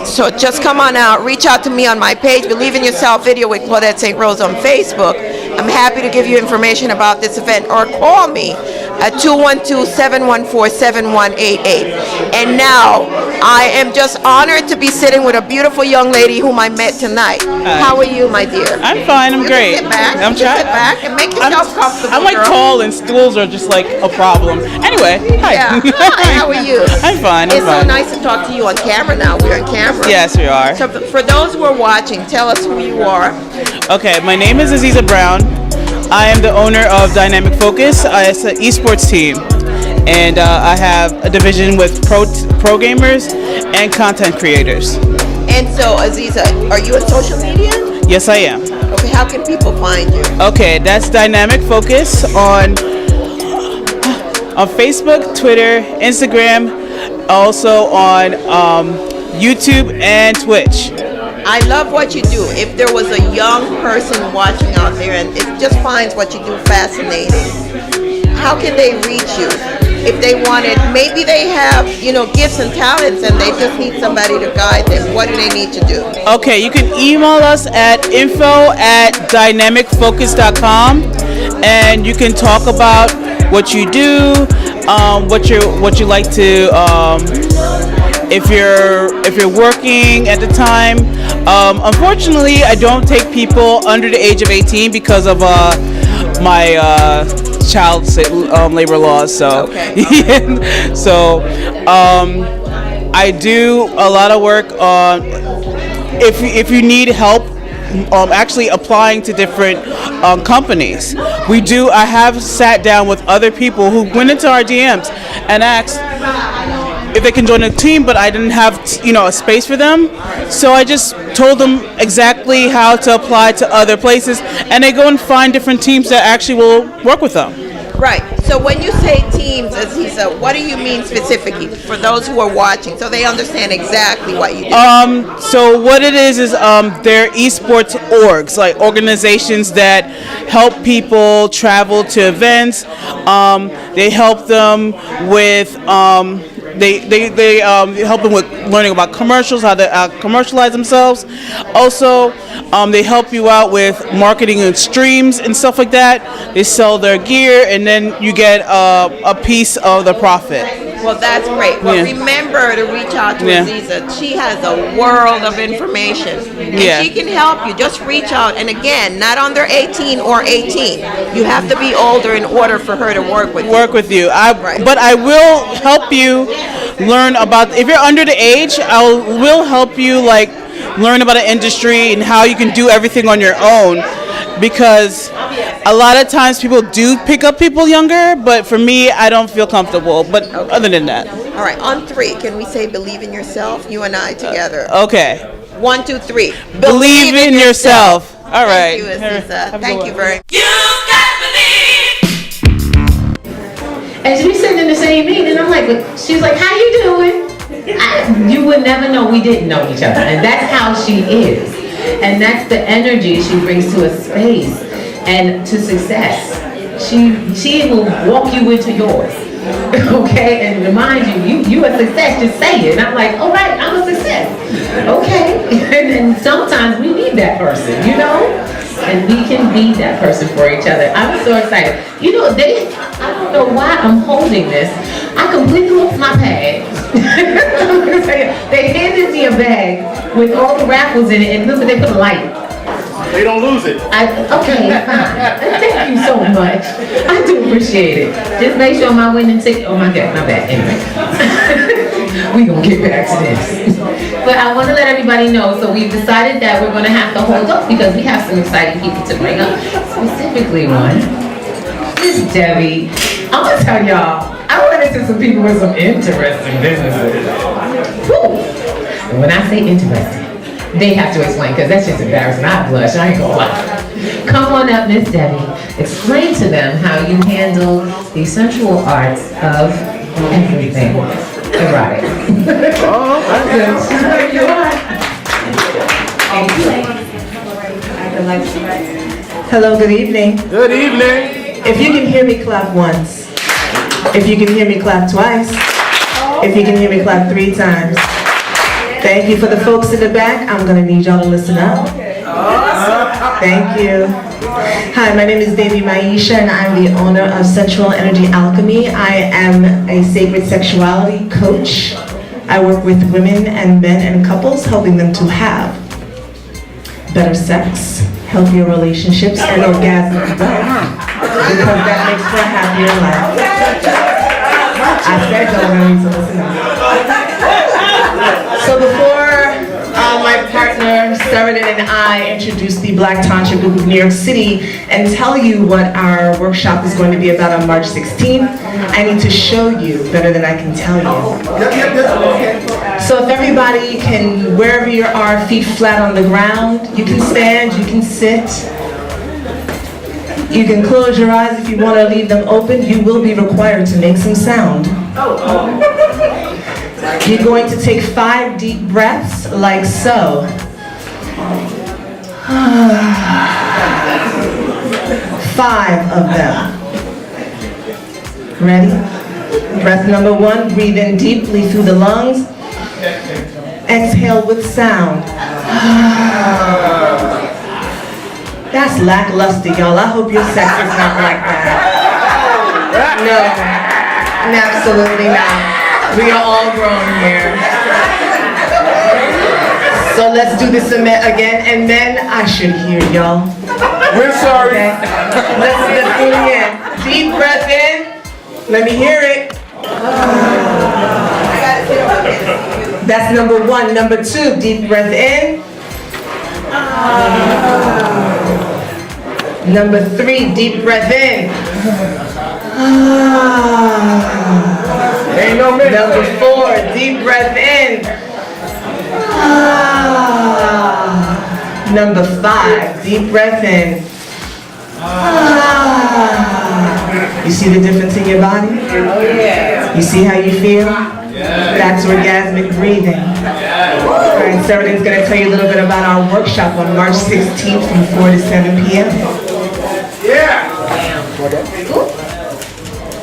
So just come on out, reach out to me on my page, Believe in Yourself Video with Claudette St. Rose on Facebook. I'm happy to give you information about this event, or call me at 212-714-7188. And now, I am just honored to be sitting with a beautiful young lady whom I met tonight. Hi. How are you, my dear? I'm fine, I'm great. Sit back, I'm sit back and make yourself comfortable, I'm like girl. tall and stools are just like a problem. Anyway, hi. Yeah. Hi, how are you? I'm fine, I'm It's fine. so nice to talk to you on camera now. We're on camera. Yes, we are. So for those who are watching, tell us who you are. Okay, my name is Aziza Brown. I am the owner of Dynamic Focus. It's an esports team. And I have a division with pro gamers and content creators. And so, Aziza, are you on social media? Yes, I am. Okay, how can people find you? Okay, that's Dynamic Focus on Facebook, Twitter, Instagram, also on YouTube and Twitch. I love what you do. If there was a young person watching out there and it just finds what you do fascinating, how can they reach you? If they wanted, maybe they have, gifts and talents and they just need somebody to guide them. What do they need to do? Okay, you can email us at info@dynamicfocus.com, and you can talk about what you do, what you like to, if you're working at the time. Unfortunately, I don't take people under the age of 18 because of my child labor laws. So, okay. So I do a lot of work on if you need help. Actually applying to different companies. I have sat down with other people who went into our DMs and asked if they can join a team, but I didn't have a space for them. So I just told them exactly how to apply to other places, and they go and find different teams that actually will work with them. Right. So when you say teams, as he said, what do you mean specifically for those who are watching, so they understand exactly what you do? So what it is they're esports orgs, like organizations that help people travel to events. They help them with they help them with learning about commercials, how to commercialize themselves. Also, they help you out with marketing and streams and stuff like that. They sell their gear, and then you get a piece of the profit. Well, that's great. Well, Yeah. remember to reach out to Yeah. Aziza. She has a world of information, and Yeah. she can help you. Just reach out. And again, not under 18 or 18. You have to be older in order for her to work with you. But I will help you learn about. If you're under the age, will help you like learn about the industry and how you can do everything on your own. Because a lot of times people do pick up people younger, but for me, I don't feel comfortable. But other than that, All right, on three, can we say believe in yourself? You and I together. Okay. 1, 2, 3. Believe in yourself. All right. Thank you, Aziza. Thank you very much. And we sitting in the same meeting, and I'm like, she's like, how you doing? You would never know we didn't know each other, and that's how she is. And that's the energy she brings to a space and to success. She will walk you into yours, okay, and remind you a success. Just say it. And I'm like, all right, I'm a success, okay. And sometimes we need that person, you know, and we can be that person for each other. I'm so excited. You know, I don't know why I'm holding this. I completely lost my pad. They handed me a bag with all the raffles in it, and look, they put a light. They don't lose it. Okay, fine. Thank you so much. I do appreciate it. Just make sure my winning ticket. Oh my God, my bad. Anyway, we gonna get back to this. But I want to let everybody know. So we've decided that we're gonna have to hold up because we have some exciting people to bring up. Specifically, one is Debbie. I'm gonna tell y'all. I run into some people with some interesting businesses. Woo. And when I say interesting, they have to explain, because that's just embarrassing. I blush, I ain't gonna lie. Come on up, Miss Debbie. Explain to them how you handle the sensual arts of everything erotic. Oh, there you are. Hello, good evening. Good evening. If you can hear me, clap once. If you can hear me, clap twice. If you can hear me, clap 3 times. Thank you. For the folks in the back, I'm going to need y'all to listen up. Thank you. Hi, my name is Baby Maisha, and I'm the owner of Sensual Energy Alchemy. I am a sacred sexuality coach. I work with women and men and couples, helping them to have better sex, healthier relationships, and orgasms, because that makes for a happier life. I said don't really, so listen up. So before my partner, Serenit, and I introduce the Black Tantra Group of New York City and tell you what our workshop is going to be about on March 16th, I need to show you better than I can tell you. So if everybody can, wherever you are, feet flat on the ground, you can stand, you can sit. You can close your eyes if you want to leave them open. You will be required to make some sound. You're going to take 5 deep breaths, like so. 5 of them. Ready? Breath number 1, breathe in deeply through the lungs. Exhale with sound. That's lackluster, y'all. I hope your sex is not like that. No, absolutely not. We are all grown here. So let's do this again, and then I should hear y'all. We're sorry. Okay. Let's do it again. Deep breath in. Let me hear it. That's number 1. Number 2, deep breath in. Number 3, deep breath in. Ain't no minute. Number 4, deep breath in. Number 5, deep breath in. You see the difference in your body? Oh yeah. You see how you feel? That's orgasmic breathing. All right, Serendine's going to tell you a little bit about our workshop on March 16th from 4 to 7 p.m.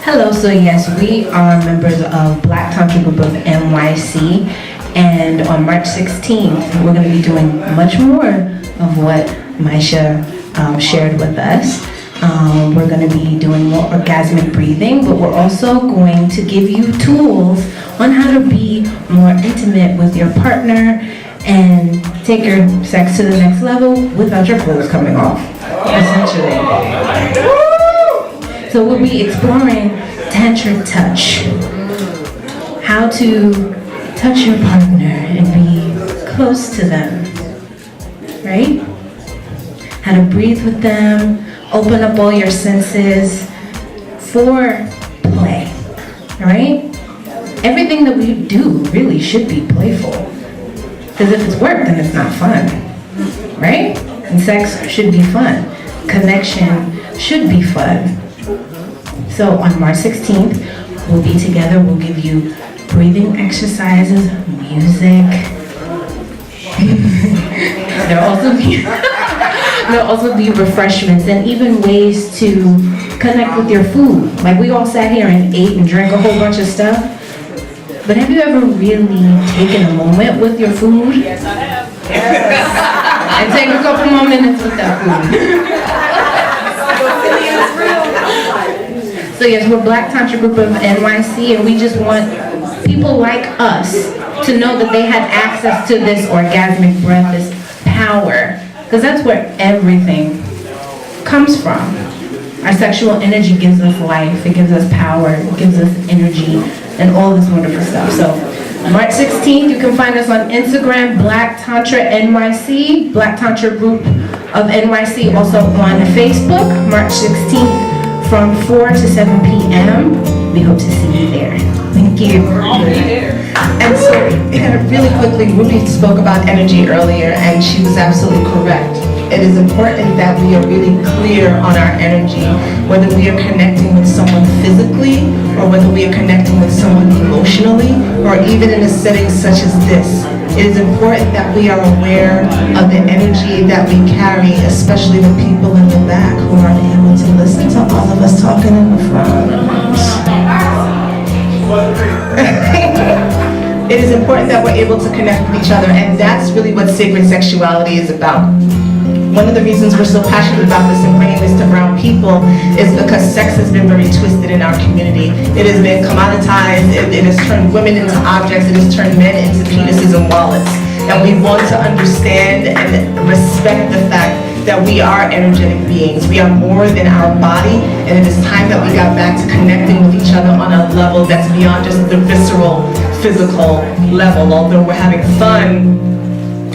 Hello, so yes, we are members of Black Tantra Group of NYC, and on March 16th, we're going to be doing much more of what Maisha shared with us. We're going to be doing more orgasmic breathing, but we're also going to give you tools on how to be more intimate with your partner and take your sex to the next level without your clothes coming off, essentially. So we'll be exploring tantric touch, how to touch your partner and be close to them, right? How to breathe with them, open up all your senses for play, all right? Everything that we do really should be playful, because if it's work, then it's not fun, right? And sex should be fun. Connection should be fun. So on March 16th, we'll be together. We'll give you breathing exercises, music. There'll also be refreshments and even ways to connect with your food. Like we all sat here and ate and drank a whole bunch of stuff. But have you ever really taken a moment with your food? Yes, I have. Yes. And take a couple more minutes with that food. So yes, we're Black Tantra Group of NYC, and we just want people like us to know that they have access to this orgasmic breath, this power, because that's where everything comes from. Our sexual energy gives us life, it gives us power, it gives us energy, and all this wonderful stuff. So March 16th, you can find us on Instagram, Black Tantra NYC, Black Tantra Group of NYC, also on Facebook, March 16th. From 4 to 7 p.m. We hope to see you there. Thank you. I'll be there. And so, really quickly, Ruby spoke about energy earlier, and she was absolutely correct. It is important that we are really clear on our energy, whether we are connecting with someone physically, or whether we are connecting with someone emotionally, or even in a setting such as this. It is important that we are aware of the energy that we carry, especially the people in the back who aren't able to listen to all of us talking in the front. It is important that we're able to connect with each other, and that's really what sacred sexuality is about. One of the reasons we're so passionate about this and bringing this to brown people is because sex has been very twisted in our community. It has been commoditized, it has turned women into objects, it has turned men into penises and wallets. And we want to understand and respect the fact that we are energetic beings. We are more than our body, and it is time that we got back to connecting with each other on a level that's beyond just the visceral, physical level. Although we're having fun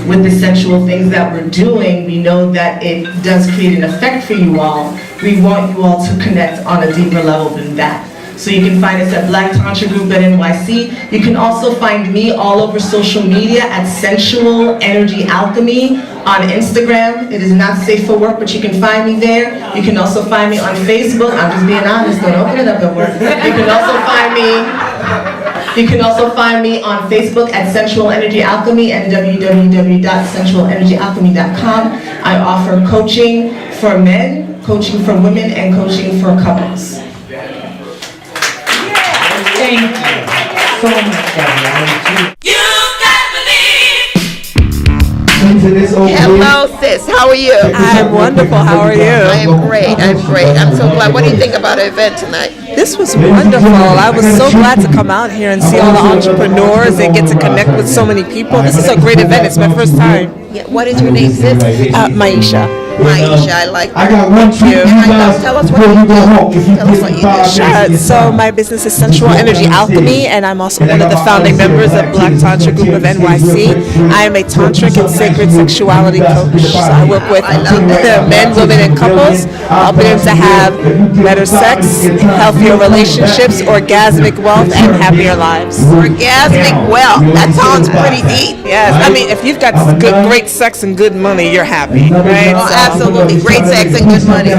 with the sensual things that we're doing, we know that it does create an effect for you all. We want you all to connect on a deeper level than that. So you can find us at Black Tantra Group at NYC. You can also find me all over social media at Sensual Energy Alchemy on Instagram. It is not safe for work, but you can find me there. You can also find me on Facebook. I'm just being honest, don't open it up at work. You can also find me on Facebook at Sensual Energy Alchemy and www.sensualenergyalchemy.com. I offer coaching for men, coaching for women, and coaching for couples. Thank you so much, everyone. Hello, sis. How are you? I'm wonderful. How are you? I am great. I'm so glad. What do you think about our event tonight? This was wonderful. I was so glad to come out here and see all the entrepreneurs and get to connect with so many people. This is a great event. It's my first time. Yeah. What is your name, sis? Maisha. Maisha, I like that. I got one trick. Tell us what you do. Tell us what you do. Sure. So my business is Sensual Energy Alchemy, and I'm also one of the founding members of Black Tantra Group of NYC. I am a tantric and sacred sexuality coach. So I work with men, women, and couples, helping them to have better sex, healthier relationships, orgasmic wealth, and happier lives. Orgasmic wealth. That sounds pretty deep. Yes. I mean, if you've got great sex and good money, you're happy, right? Oh, Absolutely. Great sex and good money.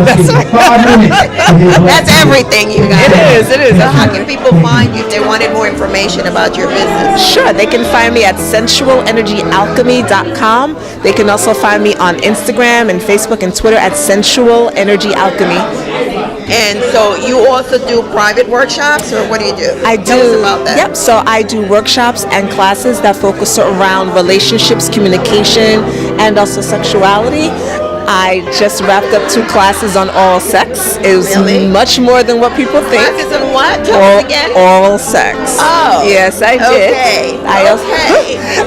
That's everything, you guys. It is. So how can people find you if they wanted more information about your business? Sure, they can find me at sensualenergyalchemy.com. They can also find me on Instagram and Facebook and Twitter at Sensual Energy Alchemy. And so you also do private workshops, or what do you do? I do. Tell us about that. Yep. So I do workshops and classes that focus around relationships, communication, and also sexuality. I just wrapped up 2 classes on oral sex. It was much more than what people think. Classes on what? Tell us again. Oral sex. Oh. Yes, I did. Okay.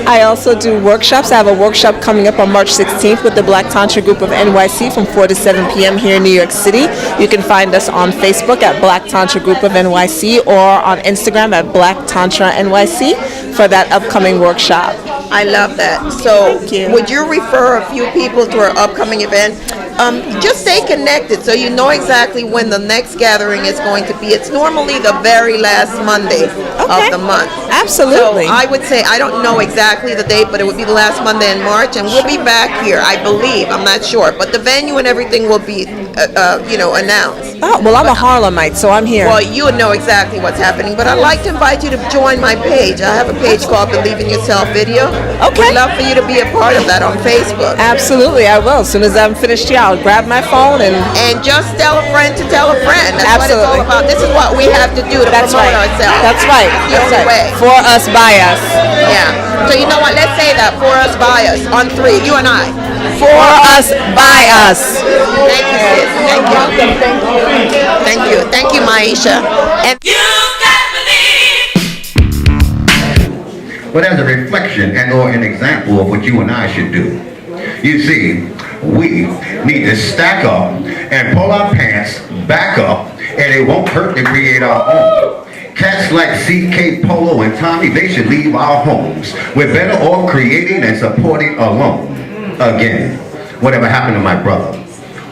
I also do workshops. I have a workshop coming up on March 16th with the Black Tantra Group of NYC from 4 to 7 p.m. here in New York City. You can find us on Facebook at Black Tantra Group of NYC or on Instagram at Black Tantra NYC for that upcoming workshop. I love that. So would you refer a few people to our upcoming event? Just stay connected so you know exactly when the next gathering is going to be. It's normally the very last Monday of the month. Absolutely. So I would say, I don't know exactly the date, but it would be the last Monday in March, and we'll be back here, I believe. I'm not sure. But the venue and everything will be, announced. Oh, well, I'm a Harlemite, so I'm here. Well, you would know exactly what's happening, but I'd like to invite you to join my page. I have a page called Believe in Yourself Video. Okay. I'd love for you to be a part of that on Facebook. Absolutely, I will. As soon as I'm finished here, I'll grab my phone and just tell a friend to tell a friend. That's what it's all about. This is what we have to do to promote ourselves. That's right. That's the only way. For us, by us. Yeah. So you know what? Let's say that. For us, by us. On 3. You and I. For us, by us. Thank you, sis. Thank you. Thank you. Thank you, Maisha. And but as a reflection and or an example of what you and I should do. You see, we need to stack up and pull our pants back up, and it won't hurt to create our own. Cats like C.K. Polo and Tommy, they should leave our homes. We're better off creating and supporting alone. Again, whatever happened to my brother,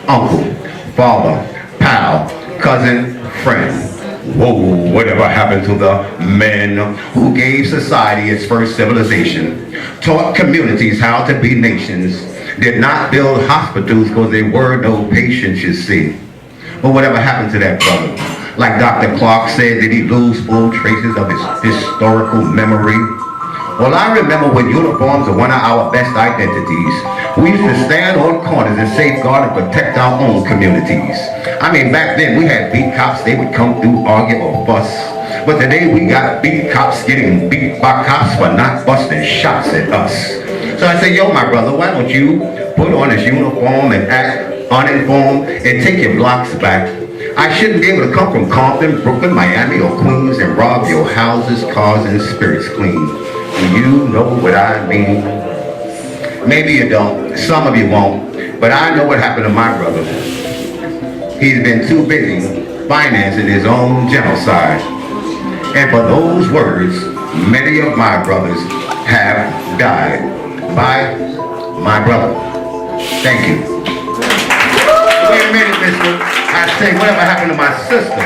uncle, father, pal, cousin, friend? Whoa, whatever happened to the men who gave society its first civilization, taught communities how to be nations, did not build hospitals because there were no patients, you see. But whatever happened to that brother? Like Dr. Clark said, did he lose full traces of his historical memory? Well, I remember when uniforms were one of our best identities. We used to stand on corners and safeguard and protect our own communities. I mean, back then we had beat cops, they would come through, argue or fuss. But today we got beat cops getting beat by cops for not busting shots at us. So I say, yo, my brother, why don't you put on this uniform and act uninformed and take your blocks back? I shouldn't be able to come from Compton, Brooklyn, Miami, or Queens and rob your houses, cars, and spirits clean. Do you know what I mean? Maybe you don't, some of you won't, but I know what happened to my brother. He's been too busy financing his own genocide. And for those words, many of my brothers have died by my brother. Thank you. Wait a minute, mister. I say, whatever happened to my sister?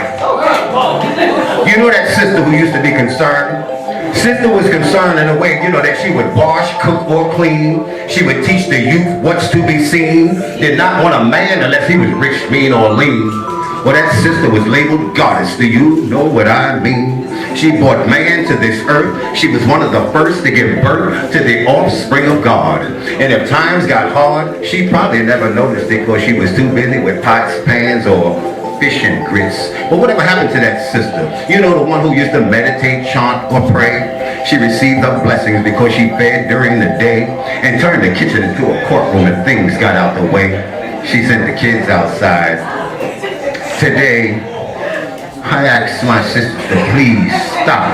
You know that sister who used to be concerned? Sister was concerned in a way, that she would wash, cook, or clean. She would teach the youth what's to be seen. Did not want a man unless he was rich, mean, or lean. Well, that sister was labeled goddess. Do you know what I mean? She brought man to this earth. She was one of the first to give birth to the offspring of God. And if times got hard, she probably never noticed it because she was too busy with pots, pans, or fish and grits. But whatever happened to that sister? You know, the one who used to meditate, chant, or pray? She received her blessings because she fed during the day and turned the kitchen into a courtroom if things got out the way. She sent the kids outside. Today, I ask my sisters to please stop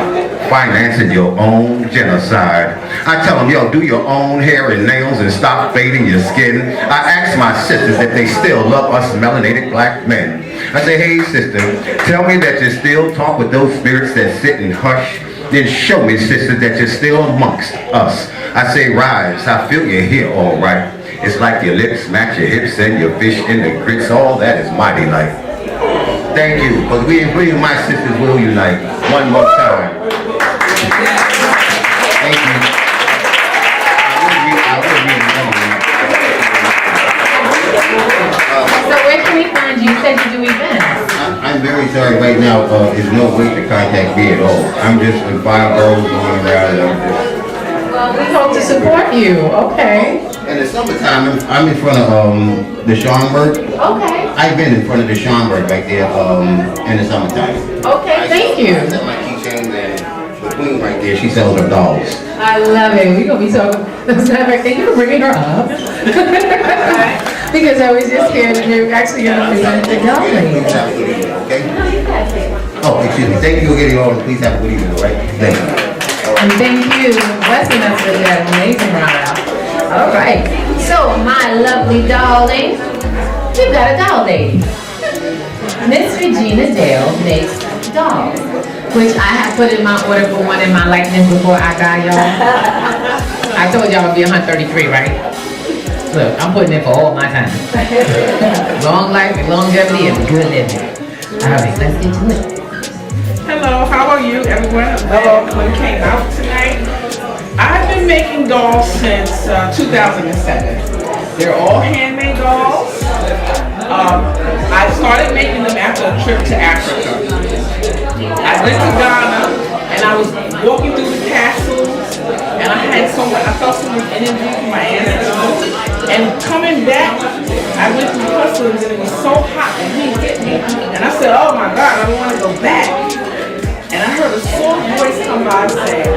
financing your own genocide. I tell them, yo, do your own hair and nails and stop fading your skin. I ask my sisters if they still love us melanated black men. I say, hey sister, tell me that you still talk with those spirits that sit and hush. Then show me, sister, that you're still amongst us. I say, rise, I feel you're here all right. It's like your lips match your hips and your fish in the grits. All that is mighty like. Thank you, because we and my sisters will unite one more time. Thank you. I will read I'm very sorry right now, there's no way to contact me at all. I'm just with 5 girls going around and I'm just... Well, we hope to support you, okay. In the summertime, I'm in front of the Schomburg. Okay. I've been in front of the Schomburg right there in the summertime. Okay, thank you. I sell my keychains and the queen right there, she sells her dolls. I love it. We're going to be talking. Thank you for bringing her up. Because I was just here and they're actually going to present the doll lady. Please have a good evening, okay? Oh, excuse me. Thank you for getting on. Please have a good evening, all right? Thank you. And thank you for blessing us with that amazing round. All right. So, my lovely darling, we've got a doll lady. Miss Regina Dale makes dolls, which I have put in my order for one in my likeness before I die, y'all. I told y'all I'll be 133, right? Look, I'm putting in for all my time. Long life and longevity and good living. All right, let's get to it. Hello, how are you, everyone? Hello. Everyone came out tonight. I've been making dolls since 2007. They're all handmade dolls. I started making them after a trip to Africa. I went to Ghana and I was walking through the castles and I felt so much energy from my ancestors. And coming back, I went through customs and it was so hot and heat hit me. And I said, oh my God, I don't want to go back. And I heard a soft voice come by saying,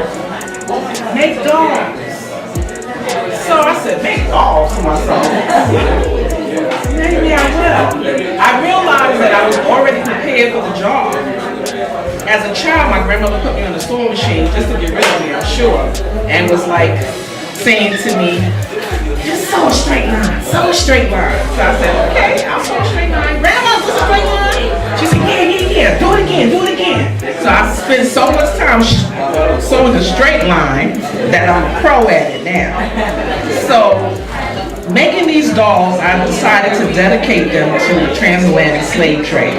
make dolls. So I said, make dolls to myself. Maybe I will. I realized that I was already prepared for the job. As a child, my grandmother put me on the sewing machine just to get rid of me, I'm sure. And was like saying to me, just sew a straight line, sew a straight line. So I said, okay, I'll sew a straight line. Grandma, what's a straight line? She said, yeah, do it again. So I spent so much time sewing a straight line that I'm a pro at it now. So making these dolls, I decided to dedicate them to the transatlantic slave trade.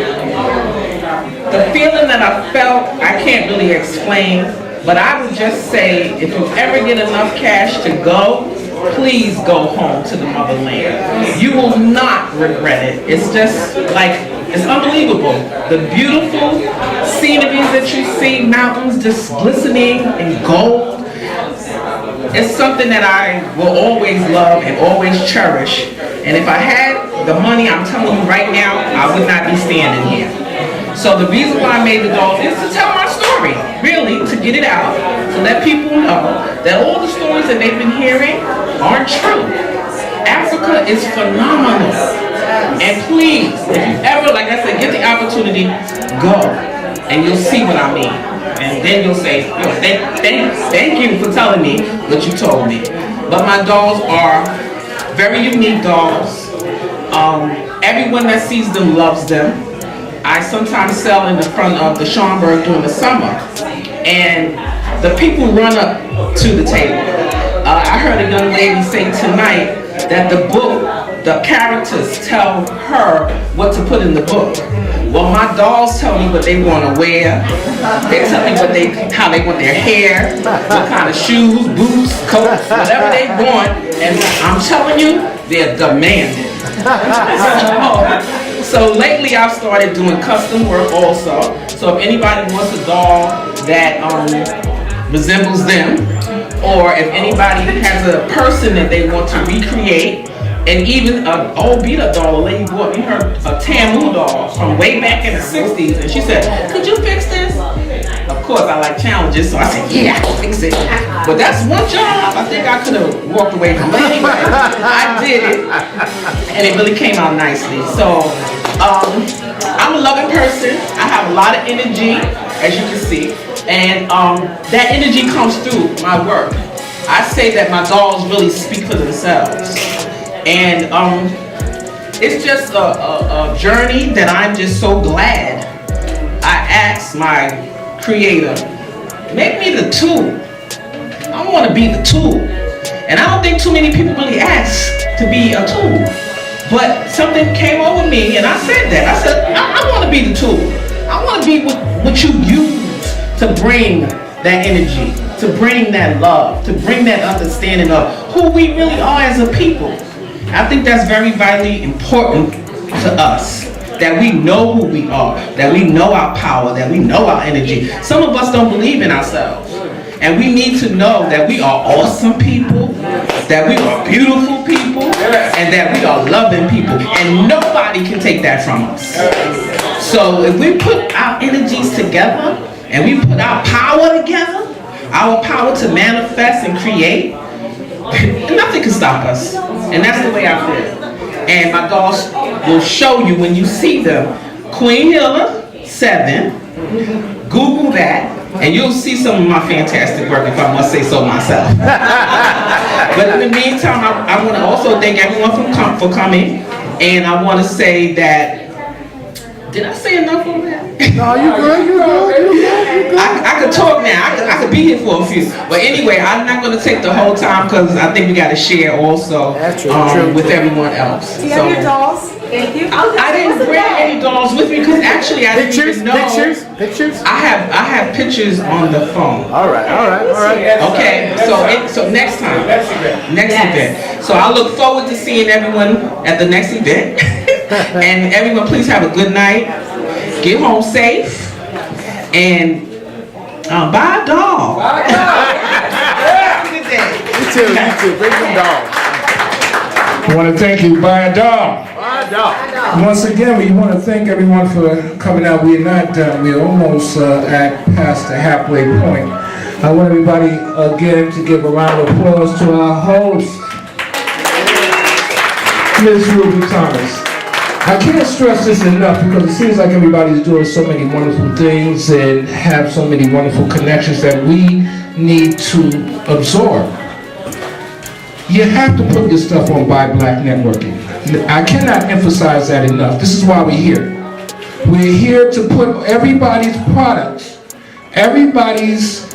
The feeling that I felt, I can't really explain, but I would just say, if you ever get enough cash to go, please go home to the motherland. You will not regret it. It's just like, it's unbelievable. The beautiful sceneries that you see, mountains just glistening in gold. It's something that I will always love and always cherish. And if I had the money, I'm telling you right now, I would not be standing here. So the reason why I made the dolls is to tell my story, really, to get it out, to let people know that all the stories that they've been hearing aren't true. Africa is phenomenal. And please, if you ever, like I said, get the opportunity, go. And you'll see what I mean. And then you'll say, thank you for telling me what you told me. But my dolls are very unique dolls. Everyone that sees them loves them. I sometimes sell in the front of the Schomburg during the summer. And the people run up to the table. I heard a young lady say tonight that the book, the characters tell her what to put in the book. Well, my dolls tell me what they want to wear. They tell me how they want their hair, what kind of shoes, boots, coats, whatever they want. And I'm telling you, they're demanding. So lately I've started doing custom work also. So if anybody wants a doll that resembles them, or if anybody has a person that they want to recreate, and even an old beat up doll, a lady bought me a Tamu doll from way back in the 60s, and she said, could you fix this? Of course, I like challenges, so I said, yeah, I can fix it. But that's one job I think I could have walked away from. But anyway, I did it, and it really came out nicely. So, I'm a loving person. I have a lot of energy, as you can see, and that energy comes through my work. I say that my dolls really speak for themselves. And it's just a journey that I'm just so glad I asked my creator, make me the tool. I want to be the tool. And I don't think too many people really ask to be a tool. But something came over me and I said that. I said, I want to be the tool. I want to be what you use to bring that energy, to bring that love, to bring that understanding of who we really are as a people. I think that's very vitally important to us. that we know who we are, that we know our power, that we know our energy. Some of us don't believe in ourselves. And we need to know that we are awesome people, that we are beautiful people, and that we are loving people. And nobody can take that from us. So if we put our energies together, and we put our power together, our power to manifest and create, nothing can stop us. And that's the way I feel. And my dolls will show you when you see them. Queen Hilla 7. Google that, and you'll see some of my fantastic work, if I must say so myself. But in the meantime, I want to also thank everyone for coming, and I want to say that. Did I say enough on that? No, you good. I could talk now. I could be here for a few. But anyway, I'm not going to take the whole time because I think we got to share also with everyone else. Do you have your dolls? Thank you. I didn't bring any dolls with me because actually I didn't even know. Pictures. I have pictures on the phone. All right. Okay, so next time, next event. So I look forward to seeing everyone at the next event. And everyone, please have a good night. Get home safe. And buy a doll. Have a good day. You too. Bring some dolls. I want to thank you. Buy a doll. Once again, we want to thank everyone for coming out. We're not done. We're almost past the halfway point. I want everybody again to give a round of applause to our host, Ms. Ruby Thomas. I can't stress this enough because it seems like everybody's doing so many wonderful things and have so many wonderful connections that we need to absorb. You have to put your stuff on Buy Black Networking. I cannot emphasize that enough. This is why we're here. We're here to put everybody's products, everybody's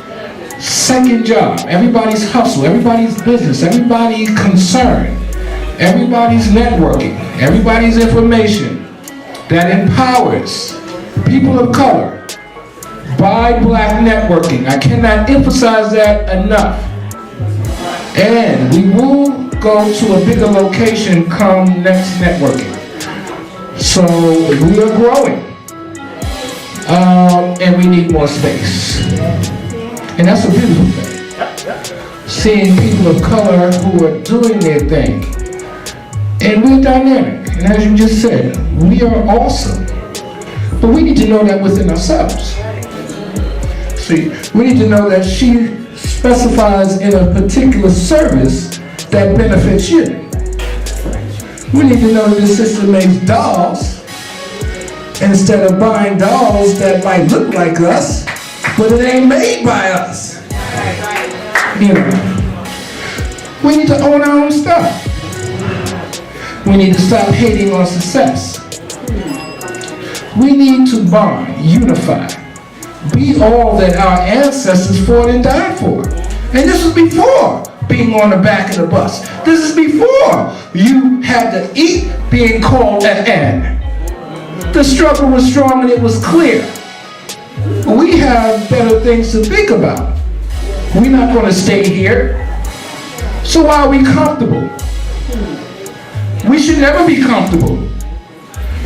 second job, everybody's hustle, everybody's business, everybody's concern, everybody's networking, everybody's information that empowers people of color. Buy Black Networking. I cannot emphasize that enough. And we will go to a bigger location come next networking. So we are growing. And we need more space. And that's a beautiful thing. Seeing people of color who are doing their thing. And we're dynamic. And as you just said, we are awesome. But we need to know that within ourselves. See, we need to know that she specifies in a particular service that benefits you. We need to know that this system makes dolls instead of buying dolls that might look like us, but it ain't made by us. You know, we need to own our own stuff. We need to stop hating on success. We need to bond, unify, be all that our ancestors fought and died for. And this was before being on the back of the bus. This is before you had to eat being called an N. The struggle was strong and it was clear. We have better things to think about. We're not going to stay here. So why are we comfortable? We should never be comfortable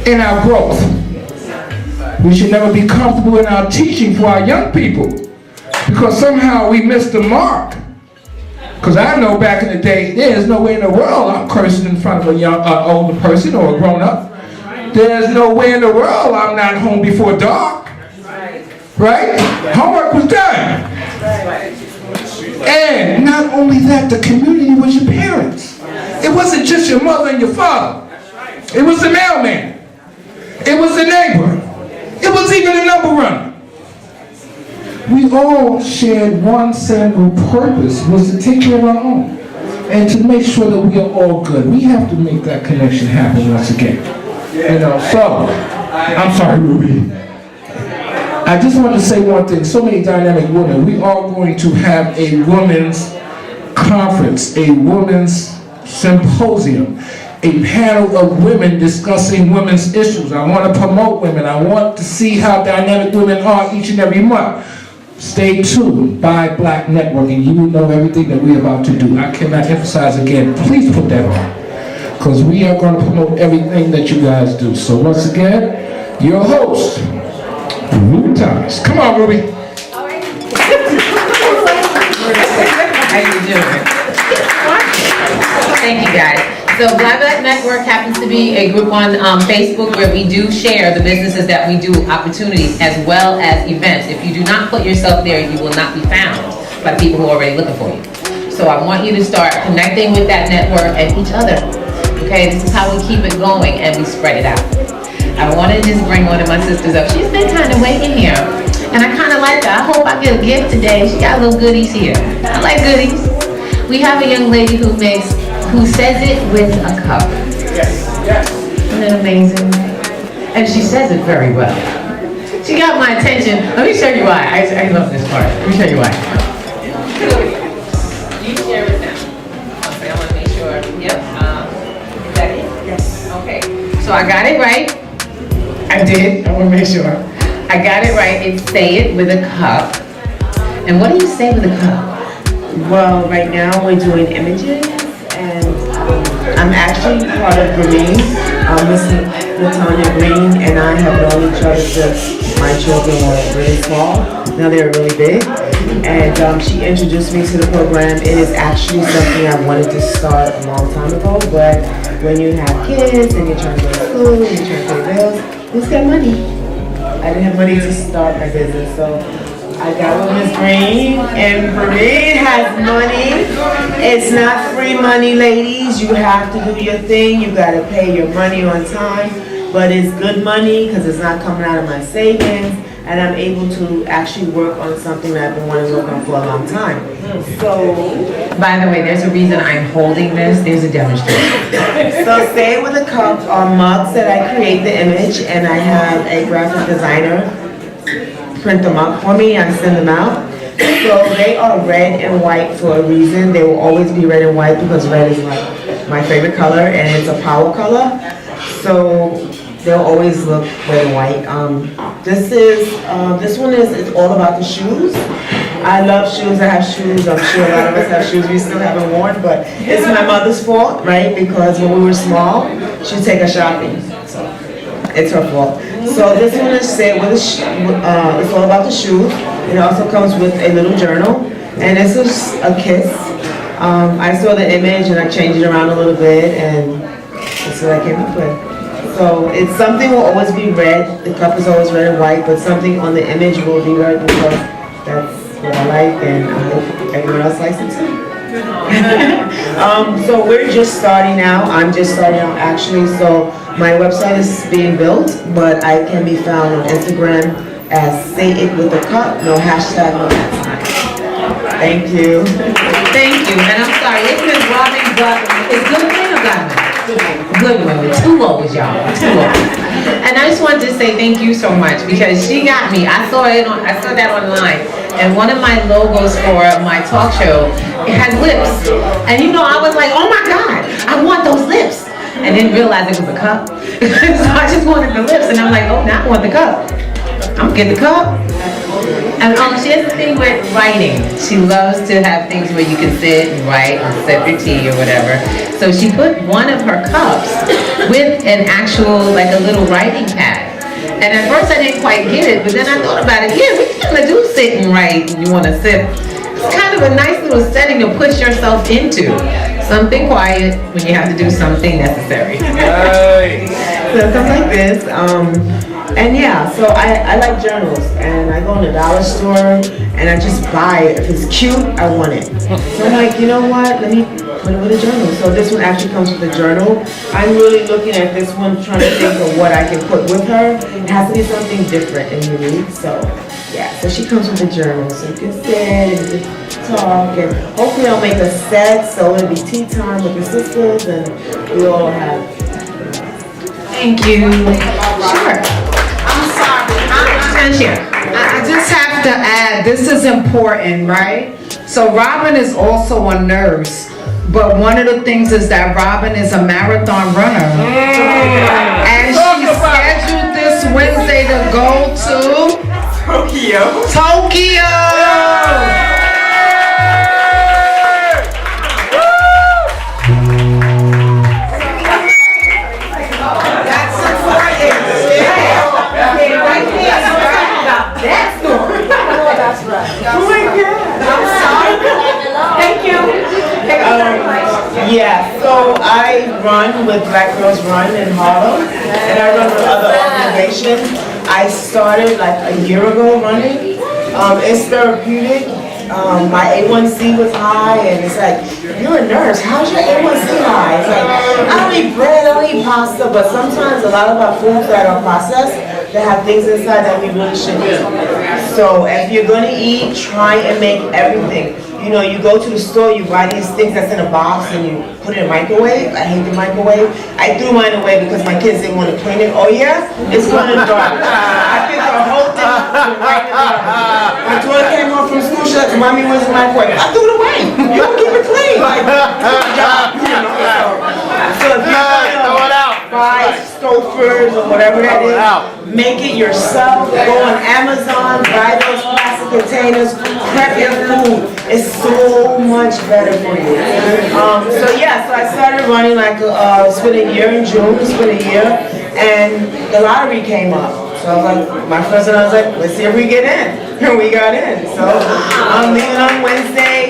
in our growth. We should never be comfortable in our teaching for our young people because somehow we missed the mark. Because I know back in the day, there's no way in the world I'm cursing in front of a young, older person or a grown-up. There's no way in the world I'm not home before dark. Right? Homework was done. And not only that, the community was your parents. It wasn't just your mother and your father. It was the mailman. It was the neighbor. It was even a number runner. We all shared one single purpose, was to take care of our own and to make sure that we are all good. We have to make that connection happen once again. You know, so, I'm sorry, Ruby. I just want to say one thing. So many dynamic women. We are going to have a women's conference, a women's symposium, a panel of women discussing women's issues. I want to promote women. I want to see how dynamic women are each and every month. Stay tuned. Buy Black Networking. You will know everything that we're about to do. I cannot emphasize again. Please put that on. because we are going to promote everything that you guys do. So once again, your host, Ruby Thomas. Come on, Ruby. How you doing? Thank you, guys. So Black Network happens to be a group on Facebook where we do share the businesses that we do, opportunities as well as events. If you do not put yourself there, you will not be found by people who are already looking for you. So I want you to start connecting with that network and each other. Okay, this is how we keep it going and we spread it out. I want to just bring one of my sisters up. She's been kind of waiting here. And I kind of like her. I hope I get a gift today. She got little goodies here. I like goodies. We have a young lady who says it with a cup. Yes, yes. Isn't that amazing? And she says it very well. She got my attention. Let me show you why. I love this part. Let me show you why. You share it now. Okay, I want to make sure. Yep. Is that it? Yes. Okay. So I got it right. I did. I want to make sure. I got it right. It's say it with a cup. And what do you say with a cup? Well, right now we're doing images, and I'm actually part of Green. Miss Latanya Green and I have known each other since my children were really small. Now they're really big. And she introduced me to the program. It is actually something I wanted to start a long time ago, but when you have kids and you're trying to go to school and you're trying to pay bills, who's got money? I didn't have money to start my business, so I got with Miss Green, and Green has money. It's not free money, ladies. You have to do your thing. You got to pay your money on time, but it's good money because it's not coming out of my savings, and I'm able to actually work on something that I've been wanting to work on for a long time. So, by the way, there's a reason I'm holding this. There's a demonstration. So Say It With a Cup are mugs that I create the image, and I have a graphic designer print them up for me and send them out. So they are red and white for a reason. They will always be red and white because red is like my favorite color and it's a power color. So they'll always look red and white. This one is it's all about the shoes. I love shoes. I have shoes. I'm sure a lot of us have shoes we still haven't worn, but it's my mother's fault, right? Because when we were small, she'd take us shopping. So it's her fault. So this one is Say It With it's all about the shoes. It also comes with a little journal, and this is a kiss. I saw the image and I changed it around a little bit, and that's what I came up with. So it's something will always be red. The cup is always red and white, but something on the image will be red because that's what I like, and I hope everyone else likes it too. So we're just starting out. I'm just starting out actually. So my website is being built, but I can be found on Instagram as Say It With a Cup. No hashtag, no hashtag. Thank you. Thank you. And I'm sorry, it's Miss Robin Butler. Is Goodwin or Goodwin? Goodwin with two O's, y'all. Two O's. And I just wanted to say thank you so much because she got me. I saw that online. And one of my logos for my talk show, it had lips. And you know, I was like, oh my God, I want those lips. And didn't realize it was a cup. So I just wanted the lips. And I'm like, oh, now I want the cup. I'm gonna get the cup. And she has a thing with writing. She loves to have things where you can sit and write and sip your tea or whatever. So she put one of her cups with an actual, like a little writing pad. And at first I didn't quite get it, but then I thought about it. Yeah, we kind of do sit and write when you want to sip. It's kind of a nice little setting to push yourself into. Something quiet when you have to do something necessary. So it comes like this. And yeah, so I like journals, and I go in the dollar store and I just buy it. If it's cute, I want it. So I'm like, you know what? Let me put it with a journal. So this one actually comes with a journal. I'm really looking at this one, trying to think of what I can put with her. It has to be something different and unique. So yeah, so she comes with a journal, so you can sit and you can talk, and hopefully I'll make a set so it'll be tea time with the sisters and we all have. Thank you. Sure. I'm sorry. I just have to add, this is important, right? So Robin is also a nurse, but one of the things is that Robin is a marathon runner. And she's scheduled this Wednesday to go to Tokyo. Oh my God. I'm sorry. Thank you. Yeah, so I run with Black Girls Run in Harlem, and I run with other organizations. I started like a year ago running. It's therapeutic. My A1C was high, and it's like, you're a nurse, how's your A1C high? It's like, I don't eat bread, I don't eat pasta, but sometimes a lot of our foods that are processed, they have things inside that we really shouldn't eat. So if you're gonna eat, try and make everything. You know, you go to the store, you buy these things that's in a box and you put it in a microwave. I hate the microwave. I threw mine away because my kids didn't want to clean it. Oh yeah? It's going in the garbage. I picked the whole thing up and right in the garbage. My daughter came home from school, she's like, Mommy, where's the microwave? I threw it away. You don't keep it clean. Like, good job. You know, so if you're gonna buy Stouffer's or whatever that is, make it yourself. Go on Amazon, buy those plastic containers, prep your food. It's so much better for you. So I started running like, it's been a year in June, it's been a year, and the lottery came up. So I was like, my friends and I was like, let's see if we get in. And we got in. So I'm leaving on Wednesday.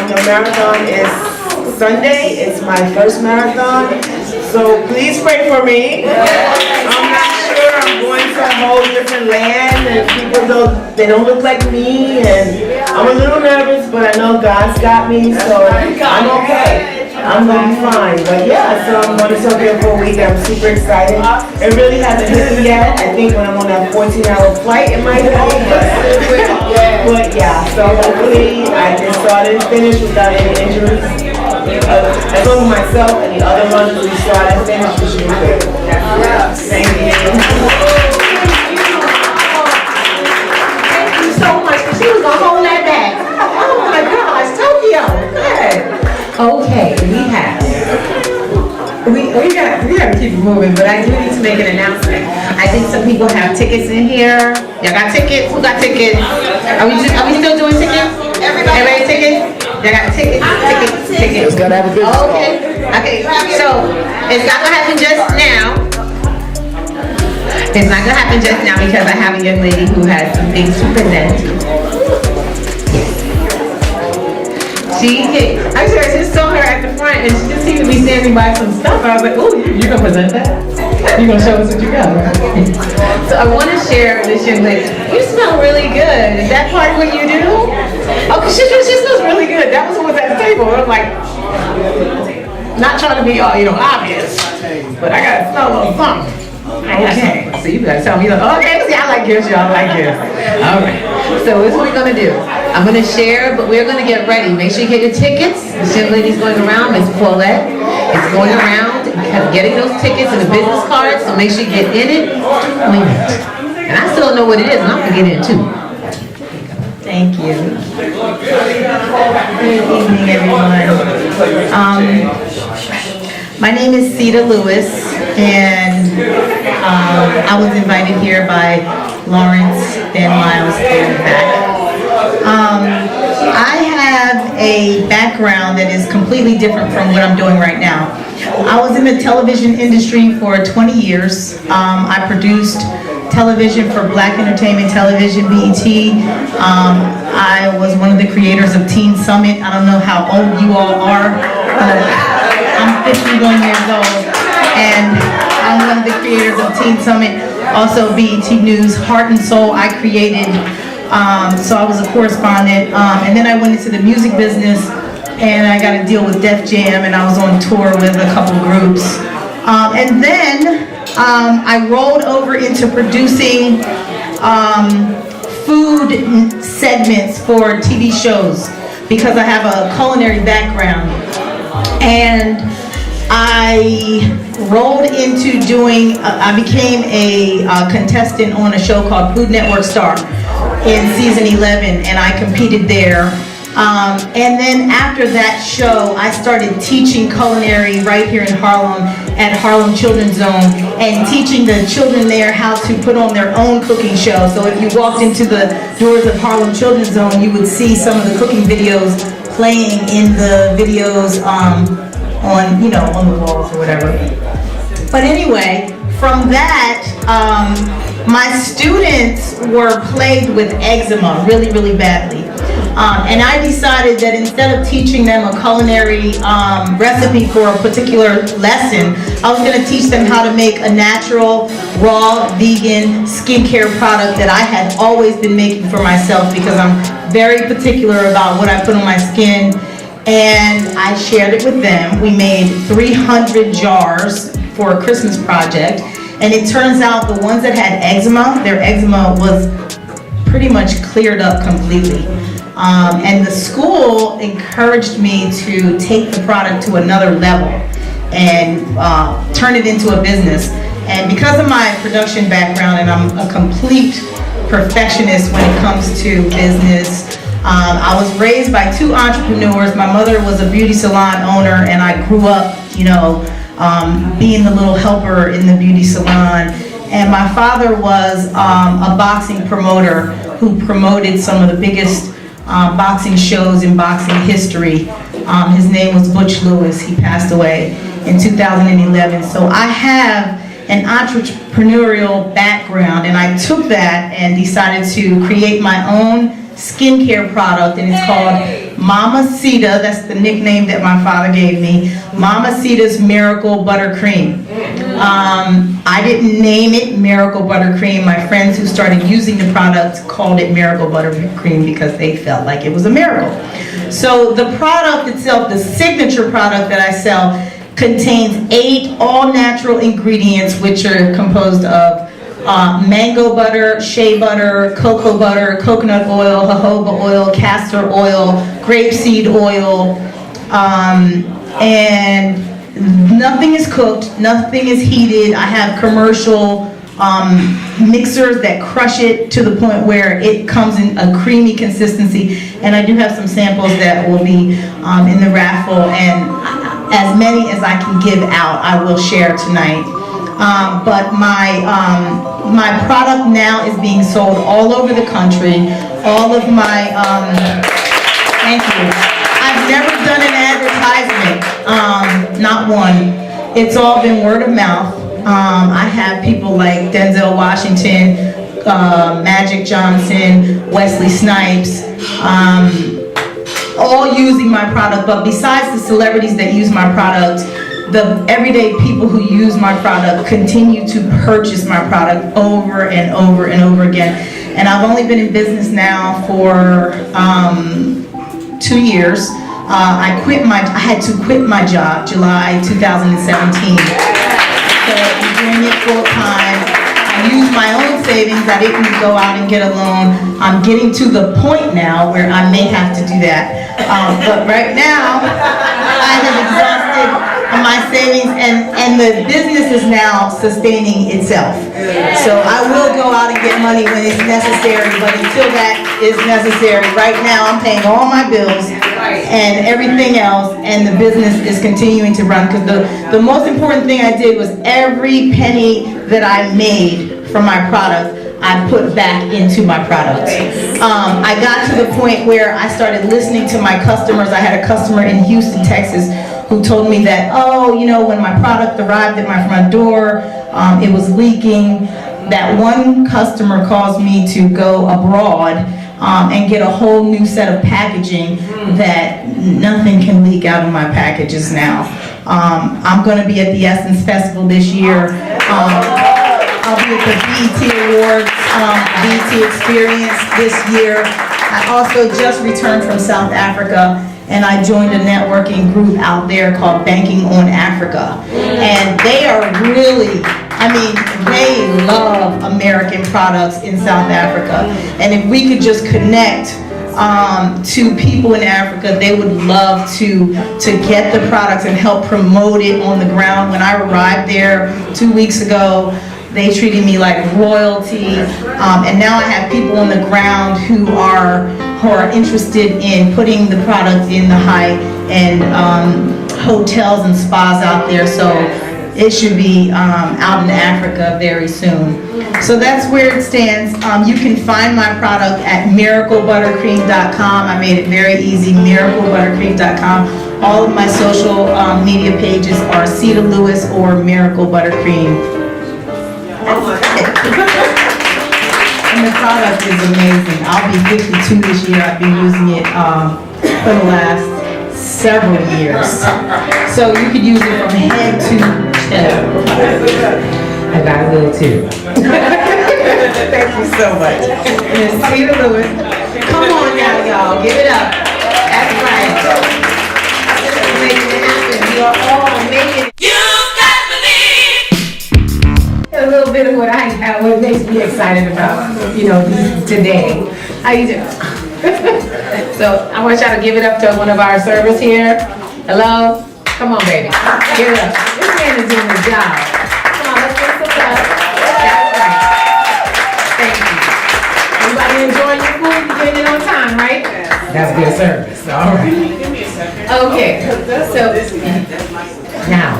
The marathon is Sunday. It's my first marathon. So please pray for me. I'm not sure. I'm going to a whole different land, and people they don't look like me, and I'm a little nervous, but I know God's got me, so I'm okay. I'm gonna be fine. But yeah, so I'm going to Tokyo for a week. I'm super excited. It really hasn't hit me yet. I think when I'm on that 14-hour flight, it might help. But yeah, so hopefully I can start and finish without any injuries. As long as myself and the other runners we start and finish, we should be good. Thank you. Thank you so much. She was gonna hold that back. Oh my gosh, Tokyo. Good. Okay, we got to keep it moving, but I do need to make an announcement. I think some people have tickets in here. Y'all got tickets? Who got tickets? Are we still doing tickets? Everybody tickets? Y'all got tickets? Tickets. It's gotta have a business card. Okay, so it's not gonna happen just now. It's not gonna happen just now because I have a young lady who has some things to present. I just saw her at the front and she just seemed to be standing by some stuff. I was like, oh, you gonna present that? You gonna show us what you got, right? So I wanna share this young lady. You smell really good. Is that part of what you do? Oh, she smells really good. That was what was at the table. I'm like, not trying to be all, obvious, but I gotta smell a little something. Okay, so you gotta tell me, okay, see, I like gifts, y'all like gifts. All right, so this is what we're gonna do. I'm gonna share, but we're gonna get ready. Make sure you get your tickets. This young lady's going around, Miss Paulette is going around getting those tickets and the business cards, so make sure you get in it. Wait a minute. And I still don't know what it is, and I'm gonna get in too. Thank you. Good evening, everyone. My name is Cedar Lewis, and I was invited here by Lawrence and Miles back. I have a background that is completely different from what I'm doing right now. I was in the television industry for 20 years. I produced television for Black Entertainment Television, BET. I was one of the creators of Teen Summit. I don't know how old you all are, but I'm 51 years old, and I'm one of the creators of Teen Summit. Also BET News, Heart and Soul, I created. So I was a correspondent, and then I went into the music business, and I got to deal with Def Jam, and I was on tour with a couple groups. And then I rolled over into producing food segments for TV shows because I have a culinary background. And I rolled into doing, I became a contestant on a show called Food Network Star in season 11, and I competed there. And then after that show, I started teaching culinary right here in Harlem at Harlem Children's Zone, and teaching the children there how to put on their own cooking show. So if you walked into the doors of Harlem Children's Zone, you would see some of the cooking videos playing in the videos on the walls or whatever. But anyway, from that, my students were plagued with eczema really, really badly. And I decided that instead of teaching them a culinary recipe for a particular lesson, I was going to teach them how to make a natural, raw, vegan skincare product that I had always been making for myself because I'm very particular about what I put on my skin. And I shared it with them. We made 300 jars for a Christmas project. And it turns out the ones that had eczema, their eczema was pretty much cleared up completely. And the school encouraged me to take the product to another level and turn it into a business. And because of my production background, and I'm a complete perfectionist when it comes to business, I was raised by two entrepreneurs. My mother was a beauty salon owner, and I grew up, being the little helper in the beauty salon. And my father was a boxing promoter who promoted some of the biggest boxing shows in boxing history. His name was Butch Lewis. He passed away in 2011. So I have an entrepreneurial background, and I took that and decided to create my own skincare product, and it's called Mamacita. That's the nickname that my father gave me. Mamacita's Miracle Buttercream. I didn't name it Miracle Buttercream. My friends who started using the product called it Miracle Buttercream because they felt like it was a miracle. So the product itself, the signature product that I sell, contains 8 all-natural ingredients, which are composed of mango butter, shea butter, cocoa butter, coconut oil, jojoba oil, castor oil, grapeseed oil, and nothing is cooked, nothing is heated. I have commercial mixers that crush it to the point where it comes in a creamy consistency, and I do have some samples that will be in the raffle, and as many as I can give out, I will share tonight. But my product now is being sold all over the country. All of my, thank you. I've never done an advertisement, not one. It's all been word of mouth. I have people like Denzel Washington, Magic Johnson, Wesley Snipes, all using my product. But besides the celebrities that use my product, the everyday people who use my product continue to purchase my product over and over and over again. And I've only been in business now for 2 years. I had to quit my job July 2017. So I'm doing it full time. I use my own savings. I didn't go out and get a loan. I'm getting to the point now where I may have to do that. But right now, I have exhausted my savings, and the business is now sustaining itself. So I will go out and get money when it's necessary, but until that is necessary, right now I'm paying all my bills and everything else, and the business is continuing to run. Because the most important thing I did was every penny that I made from my product, I put back into my product. I got to the point where I started listening to my customers. I had a customer in Houston, Texas, who told me that, when my product arrived at my front door, it was leaking. That one customer caused me to go abroad and get a whole new set of packaging that nothing can leak out of my packages now. I'm going to be at the Essence Festival this year. I'll be at the BET Awards, BET Experience this year. I also just returned from South Africa, and I joined a networking group out there called Banking on Africa. And they are really, they love American products in South Africa. And if we could just connect to people in Africa, they would love to get the products and help promote it on the ground. When I arrived there 2 weeks ago, they treated me like royalty, and now I have people on the ground who are interested in putting the product in the high-end hotels and spas out there. So it should be out in Africa very soon. So that's where it stands. You can find my product at miraclebuttercream.com. I made it very easy, miraclebuttercream.com. All of my social media pages are Cita Lewis or Miracle Buttercream. And the product is amazing. I'll be 52 this year. I've been using it for the last several years. So you could use it from head to toe. I got a little too. Thank you so much. Miss Tina Lewis. Come on now, y'all. Give it up. That's right. We're making it happen. We are all making it. You got believe. A little bit of what what makes me excited about, today. How you doing? So I want y'all to give it up to one of our servers here. Hello? Come on, baby. Give it up. This man is doing his job. Come on, let's get some love. That's right. Thank you. Everybody enjoying your food? You getting it on time, right? That's good service. All right. Okay. So now,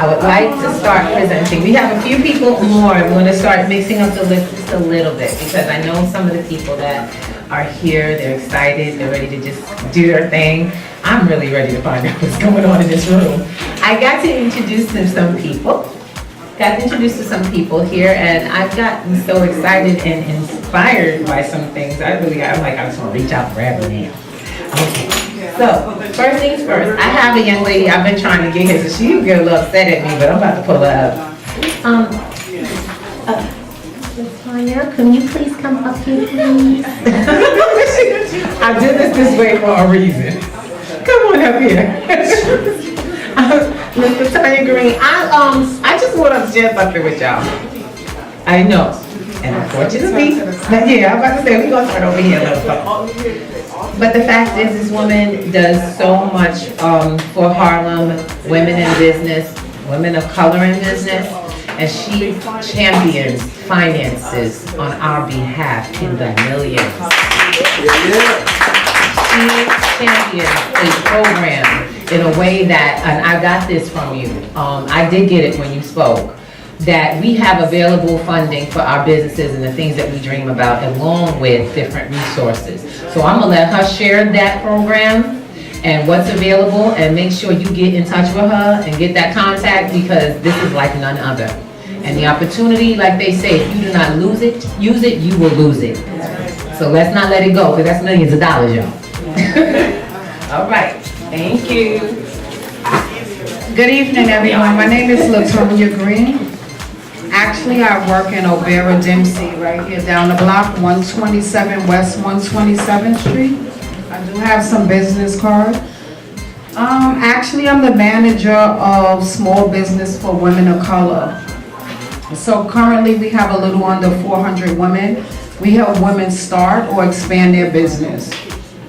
I would like to start presenting. We have a few people more. I'm going to start mixing up the list just a little bit because I know some of the people that are here, they're excited, they're ready to just do their thing. I'm really ready to find out what's going on in this room. I got to introduce some people. Here, and I've gotten so excited and inspired by some things. I'm I just want to reach out and grab them now. Okay. So, first things first, I have a young lady I've been trying to get here, so she get a little upset at me, but I'm about to pull her up. Tanya, can you please come up here, please? I did this way for a reason. Come on up here. Mr. Tanya Green, I just went upstairs up there with y'all. I know. And unfortunately, I'm about to say, we're going to start over here a little bit. But the fact is, this woman does so much for Harlem, women in business, women of color in business, and she champions finances on our behalf in the millions. She champions a program in a way that, and I got this from you, I did get it when you spoke, that we have available funding for our businesses and the things that we dream about, along with different resources. So I'm gonna let her share that program and what's available, and make sure you get in touch with her and get that contact, because this is like none other. And the opportunity, like they say, if you do not use it, you will lose it. So let's not let it go, because that's millions of dollars, y'all. All right, thank you. Good evening, everyone. My name is Latonya Green. Actually, I work in O'Bara Dempsey, right here down the block, 127 West 127th Street. I do have some business cards. Actually, I'm the manager of small business for women of color. So currently, we have a little under 400 women. We help women start or expand their business.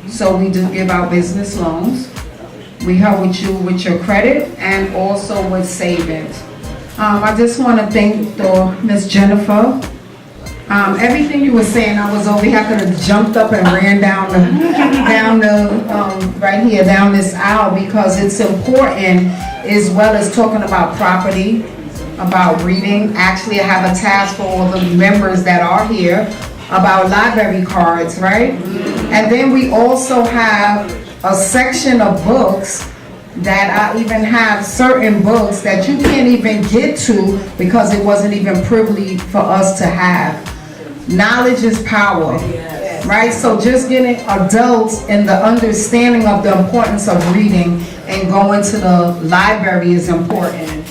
So we do give out business loans. We help with you with your credit and also with savings. I just want to thank Miss Jennifer. Everything you were saying, I was over here. I could have jumped up and ran down right here down this aisle, because it's important, as well as talking about property, about reading. Actually, I have a task for all the members that are here about library cards, right? And then we also have a section of books that I even have certain books that you can't even get to because it wasn't even privileged for us to have. Knowledge is power, right? So just getting adults in the understanding of the importance of reading and going to the library is important.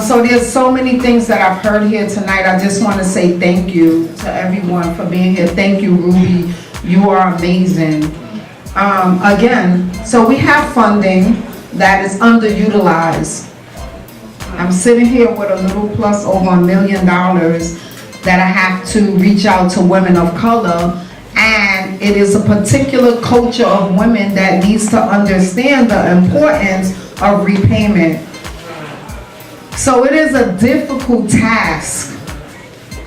So there's so many things that I've heard here tonight. I just want to say thank you to everyone for being here. Thank you, Ruby. You are amazing. Again, so we have funding that is underutilized. I'm sitting here with a little plus over $1 million that I have to reach out to women of color, and it is a particular culture of women that needs to understand the importance of repayment. So it is a difficult task.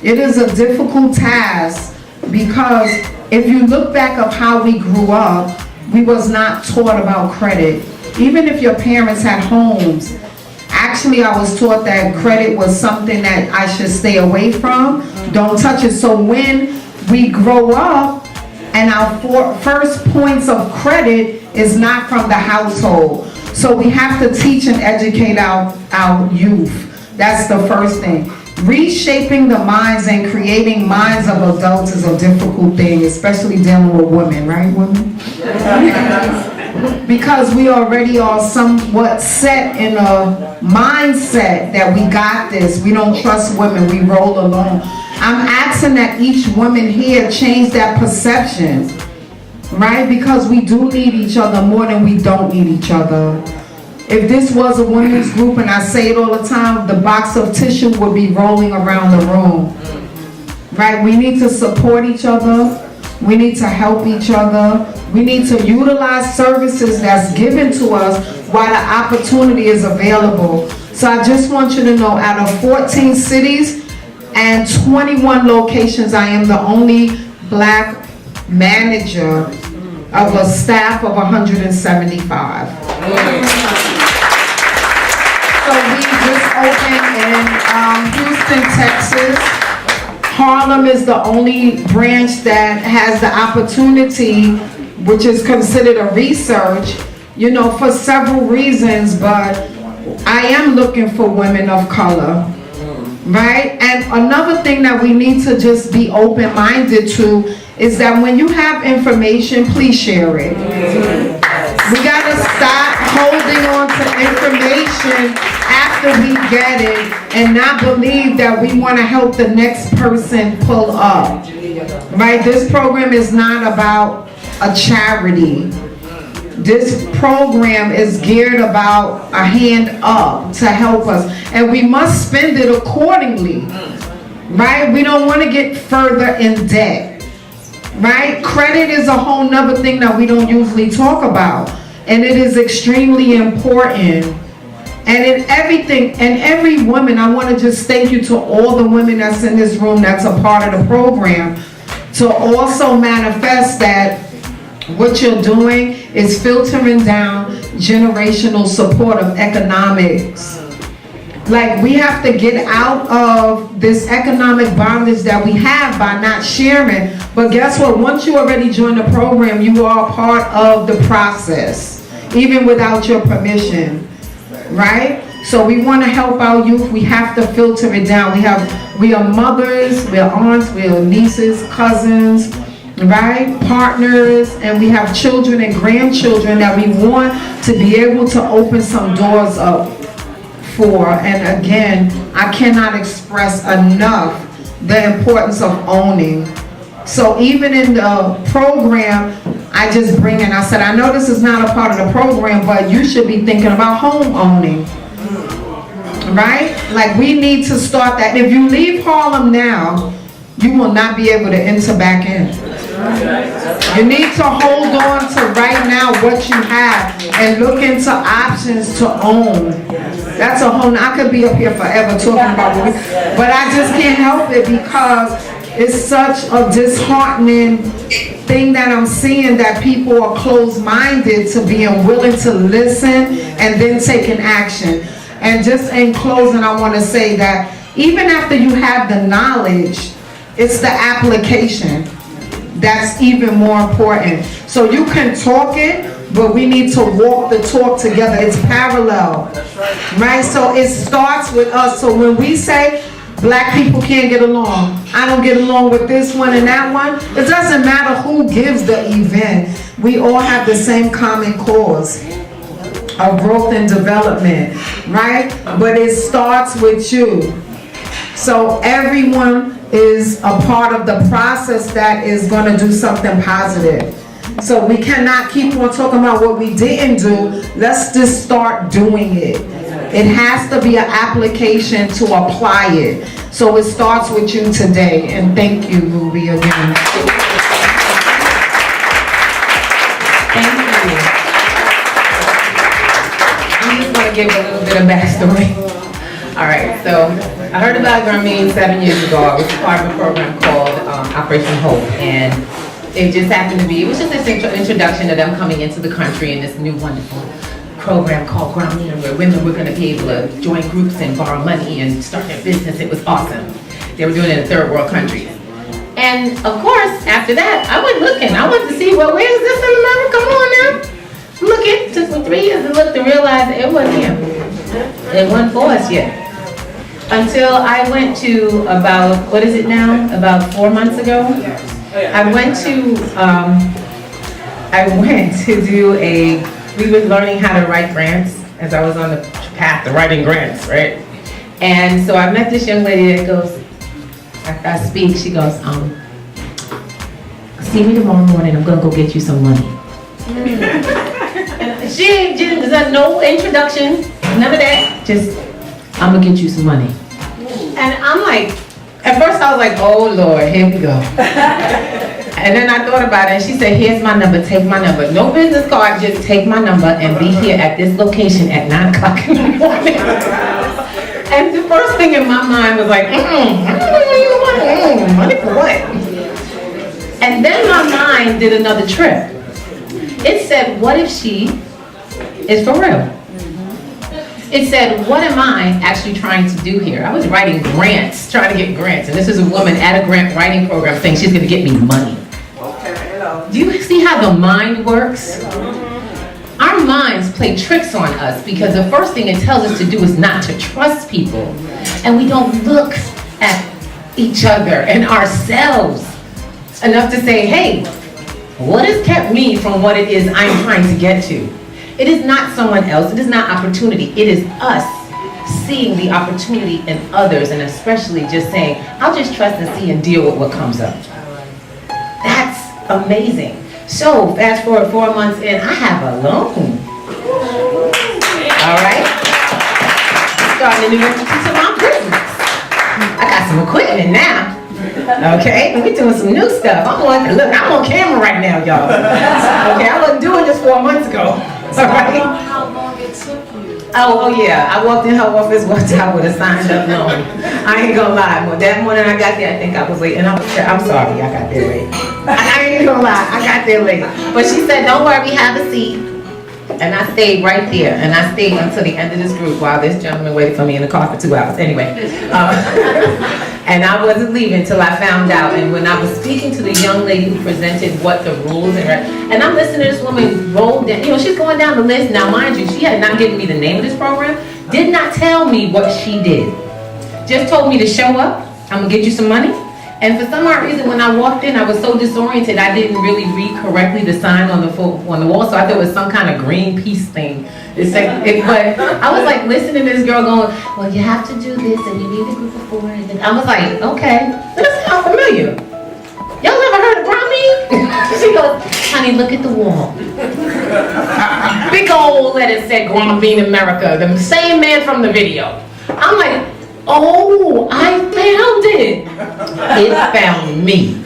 It is a difficult task because if you look back of how we grew up, we was not taught about credit. Even if your parents had homes, actually I was taught that credit was something that I should stay away from. Don't touch it. So when we grow up and our first points of credit is not from the household. So we have to teach and educate our youth. That's the first thing. reshaping the minds and creating minds of adults is a difficult thing, especially dealing with women, right, women? Because we already are somewhat set in a mindset that we got this. We don't trust women, we roll alone. I'm asking that each woman here change that perception, right? Because we do need each other more than we don't need each other. If this was a women's group, and I say it all the time, the box of tissue would be rolling around the room, right? We need to support each other. We need to help each other. We need to utilize services that's given to us while the opportunity is available. So I just want you to know, out of 14 cities and 21 locations, I am the only Black manager of a staff of 175. So we just opened in Houston, Texas. Harlem is the only branch that has the opportunity, which is considered a research, you know, for several reasons, but I am looking for women of color, right? And another thing that we need to just be open-minded to is that when you have information, please share it. We gotta stop holding on to information after we get it and not believe that we wanna help the next person pull up, right? This program is not about a charity. This program is geared about a hand up to help us, and we must spend it accordingly, right? We don't wanna get further in debt. Right? Credit is a whole nother thing that we don't usually talk about. And it is extremely important. And in everything, and every woman, I want to just thank you to all the women that's in this room that's a part of the program, to also manifest that what you're doing is filtering down generational support of economics. Like, we have to get out of this economic bondage that we have by not sharing. But guess what? Once you already join the program, you are a part of the process, even without your permission, right? So we want to help our youth. We have to filter it down. We are mothers, we are aunts, we are nieces, cousins, right? Partners, and we have children and grandchildren that we want to be able to open some doors up for. And again, I cannot express enough the importance of owning. So even in the program, I just bring in, I said, I know this is not a part of the program, but you should be thinking about home owning, right? Like, we need to start that. If you leave Harlem now, you will not be able to enter back in. You need to hold on to right now what you have and look into options to own. That's a whole, I could be up here forever talking about it, but I just can't help it because it's such a disheartening thing that I'm seeing, that people are closed-minded to being willing to listen and then taking action. And just in closing, I want to say that even after you have the knowledge, it's the application that's even more important. So you can talk it, but we need to walk the talk together. It's parallel, right? So it starts with us. So when we say Black people can't get along, I don't get along with this one and that one, it doesn't matter who gives the event. We all have the same common cause of growth and development, right? But it starts with you. So everyone is a part of the process that is going to do something positive. So we cannot keep on talking about what we didn't do. Let's just start doing it. It has to be an application to apply it. So it starts with you today. And thank you, Ruby, again. Thank you. I'm just going to give a little bit of backstory. All right, so I heard about Grameen 7 years ago. I was part of a program called Operation Hope, and it just happened to be, it was just this introduction of them coming into the country in this new wonderful program called Grameen, where women were going to be able to join groups and borrow money and start their business. It was awesome. They were doing it in third world countries. And of course, after that, I went looking. I wanted to see, well, where is this in America? Come on now. I'm looking. It took me 3 years to look to realize that it wasn't here. It wasn't for us yet. until I went to about, what is it now? About 4 months ago? I went to do we were learning how to write grants as I was on the path to writing grants, right? And so I met this young lady that goes, after I speak, she goes, see me tomorrow morning, I'm gonna go get you some money. And she did no introduction, none of that, just, I'm gonna get you some money. And I'm like, at first I was like, oh Lord, here we go. And then I thought about it, and she said, here's my number, take my number. No business card, just take my number and be here at this location at 9 o'clock in the morning. And the first thing in my mind was like, money for what? And then my mind did another trip. It said, what if she is for real? It said, what am I actually trying to do here? I was writing grants, trying to get grants. And this is a woman at a grant writing program saying she's gonna get me money. Do you see how the mind works? Our minds play tricks on us because the first thing it tells us to do is not to trust people. And we don't look at each other and ourselves enough to say, hey, what has kept me from what it is I'm trying to get to? It is not someone else, it is not opportunity, it is us seeing the opportunity in others and especially just saying, I'll just trust and see and deal with what comes up. That's amazing. So, fast forward 4 months in, I have a loan. All right? Starting a new entity to my business. I got some equipment now. Okay? We're doing some new stuff. Look, I'm on camera right now, y'all. Okay, I wasn't doing this 4 months ago. All right? How long it took you? Oh yeah, I walked in her office one time with a signed up loan. I ain't gonna lie, well, that morning I got there, I think I was late, and I'm sorry I got there late. I ain't gonna lie, I got there late. But she said, don't worry, have a seat. And I stayed right there, and I stayed until the end of this group while this gentleman waited for me in the car for 2 hours. Anyway, and I wasn't leaving until I found out. And when I was speaking to the young lady who presented what the rules and I'm listening to this woman roll down, she's going down the list. Now, mind you, she had not given me the name of this program, did not tell me what she did. Just told me to show up, I'm gonna get you some money. And for some odd reason, when I walked in, I was so disoriented, I didn't really read correctly the sign on the wall, so I thought it was some kind of Greenpeace thing. But I was like listening to this girl going, well, you have to do this, and you need a group of 4. And I was like, okay, that sounds familiar. Y'all ever heard of Grameen? She goes, honey, look at the wall. Big old letter said Grameen America, the same man from the video. I'm like, oh, I found it. It found me.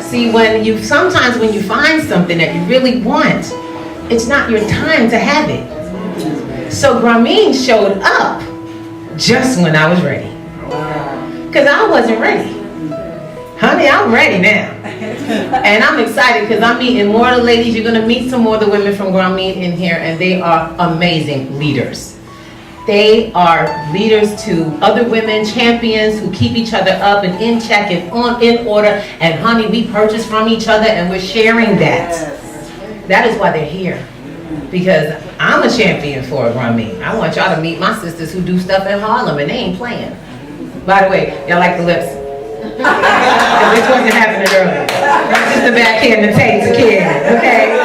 See, sometimes when you find something that you really want, it's not your time to have it. So Grameen showed up just when I was ready. Because I wasn't ready. Honey, I'm ready now. And I'm excited because I'm meeting more of the ladies. You're going to meet some more of the women from Grameen in here, and they are amazing leaders. They are leaders to other women, champions who keep each other up and in check and in order. And honey, we purchase from each other and we're sharing that. That is why they're here. Because I'm a champion for Grameen. I want y'all to meet my sisters who do stuff in Harlem and they ain't playing. By the way, y'all like the lips? This wasn't happening earlier. Just the back here and the tape to kid, okay?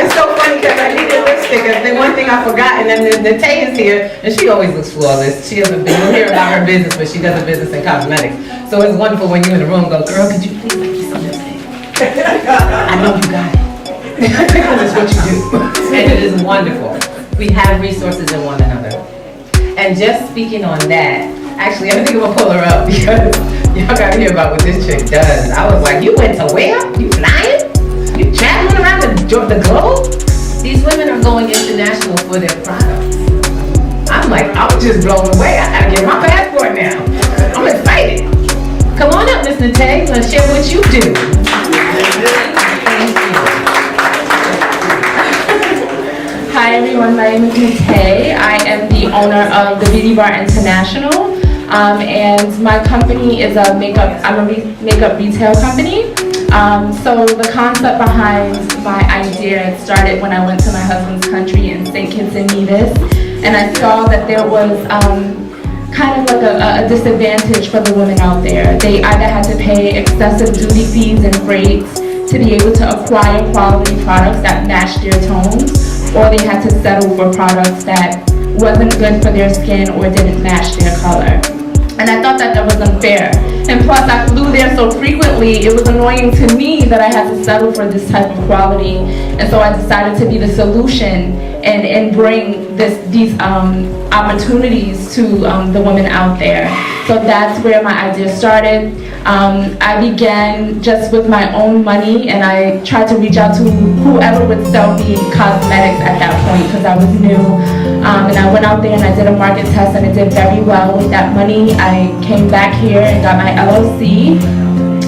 It's so funny because I needed lipstick. The one thing I forgot, and then the Tay is here, and she always looks flawless. She doesn't hear about her business, but she does a business in cosmetics. So it's wonderful when you're in the room, go, girl, could you please make me some lipstick? I know you got it. Because it's what you do. And it is wonderful. We have resources in one another. And just speaking on that, actually, I think I'm gonna pull her up because y'all gotta hear about what this chick does. I was like, you went to where? You flying? You traveling around the globe? These women are going international for their products. I'm like, I'm just blown away. I gotta get my passport now. I'm excited. Come on up, Miss Nate. Let's share what you do. Hi everyone, my name is Nate. I am the owner of the Beauty Bar International. And my company is I'm a makeup retail company. So the concept behind my idea started when I went to my husband's country in St. Kitts and Nevis, and I saw that there was kind of like a disadvantage for the women out there. They either had to pay excessive duty fees and freights to be able to acquire quality products that matched their tones, or they had to settle for products that wasn't good for their skin or didn't match their color. And I thought that was unfair. And plus I flew there so frequently, it was annoying to me that I had to settle for this type of quality. And so I decided to be the solution and bring these opportunities to the women out there. So that's where my idea started. I began just with my own money, and I tried to reach out to whoever would sell me cosmetics at that point because I was new. And I went out there and I did a market test, and it did very well. With that money, I came back here and got my LLC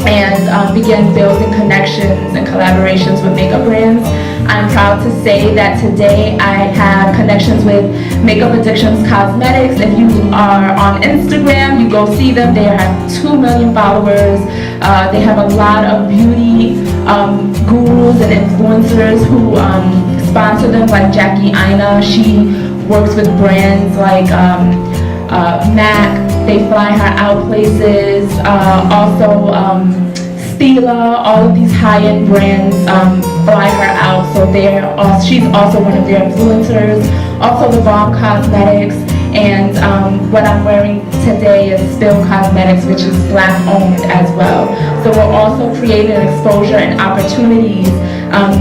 and began building connections and collaborations with makeup brands. I'm proud to say that today I have connections with Makeup Addictions Cosmetics. If you are on Instagram, you go see them. They have 2 million followers. They have a lot of beauty gurus and influencers who sponsor them, like Jackie Aina. She works with brands like MAC. They fly her out places. Also, Stila, all of these high-end brands fly her out, so she's also one of their influencers. Also the Bomb Cosmetics, and what I'm wearing today is Spill Cosmetics, which is Black-owned as well. So we're also creating exposure and opportunities,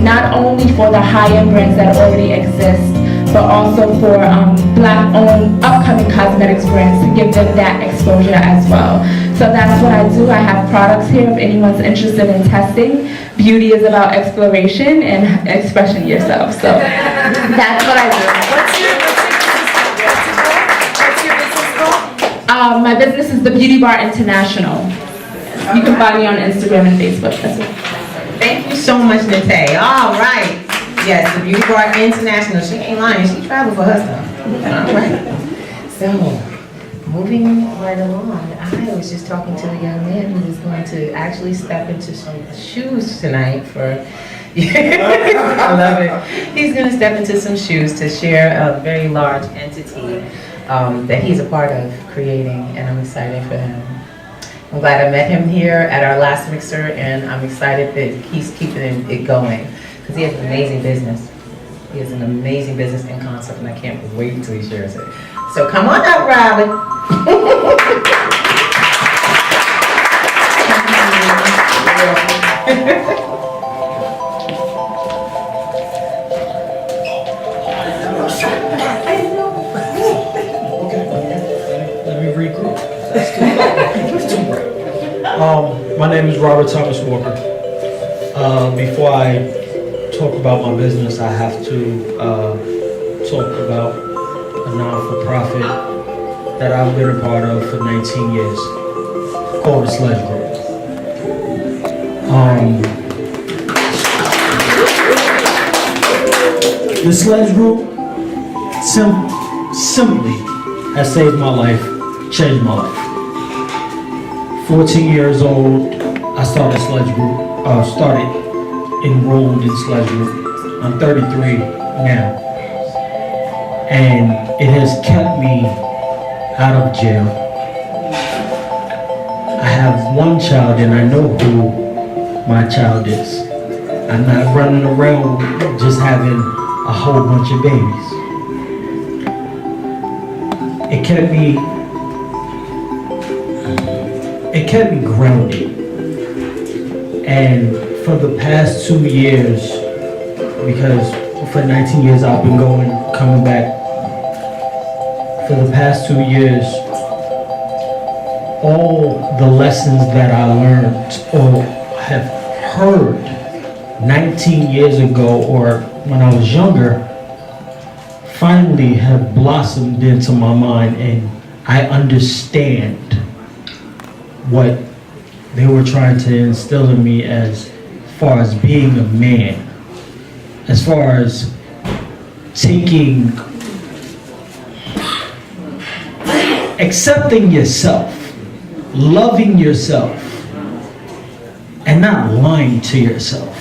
not only for the high-end brands that already exist, but also for Black-owned upcoming cosmetics brands to give them that exposure as well. So that's what I do. I have products here if anyone's interested in testing. Beauty is about exploration and expressing yourself. So that's what I do. What's your business called? My business is the Beauty Bar International. You can find me on Instagram and Facebook. That's it. Thank you so much, Nate. All right. Yes, the Beauty Bar International. She ain't lying. She traveled for her stuff. All right. So, moving right along, I was just talking to the young man who was going to actually step into some shoes tonight for, I love it. He's going to step into some shoes to share a very large entity that he's a part of creating, and I'm excited for him. I'm glad I met him here at our last mixer, and I'm excited that he's keeping it going because he has an amazing business. He has an amazing business and concept, and I can't wait till he shares it. So come on up, Robin. Let me regroup. That's too bright. My name is Robert Thomas Walker. Before I talk about my business, I have to talk about a non-for-profit that I've been a part of for 19 years, called the Sledge Group. The Sledge Group simply has saved my life, changed my life. 14 years old, I started Sledge Group, enrolled in Sledge Group. I'm 33 now. And it has kept me out of jail. I have one child and I know who my child is. I'm not running around just having a whole bunch of babies. It kept me grounded. And for the past 2 years, because for 19 years I've been coming back. For the past 2 years, all the lessons that I learned or have heard 19 years ago or when I was younger finally have blossomed into my mind, and I understand what they were trying to instill in me as far as being a man, as far as accepting yourself, loving yourself, and not lying to yourself.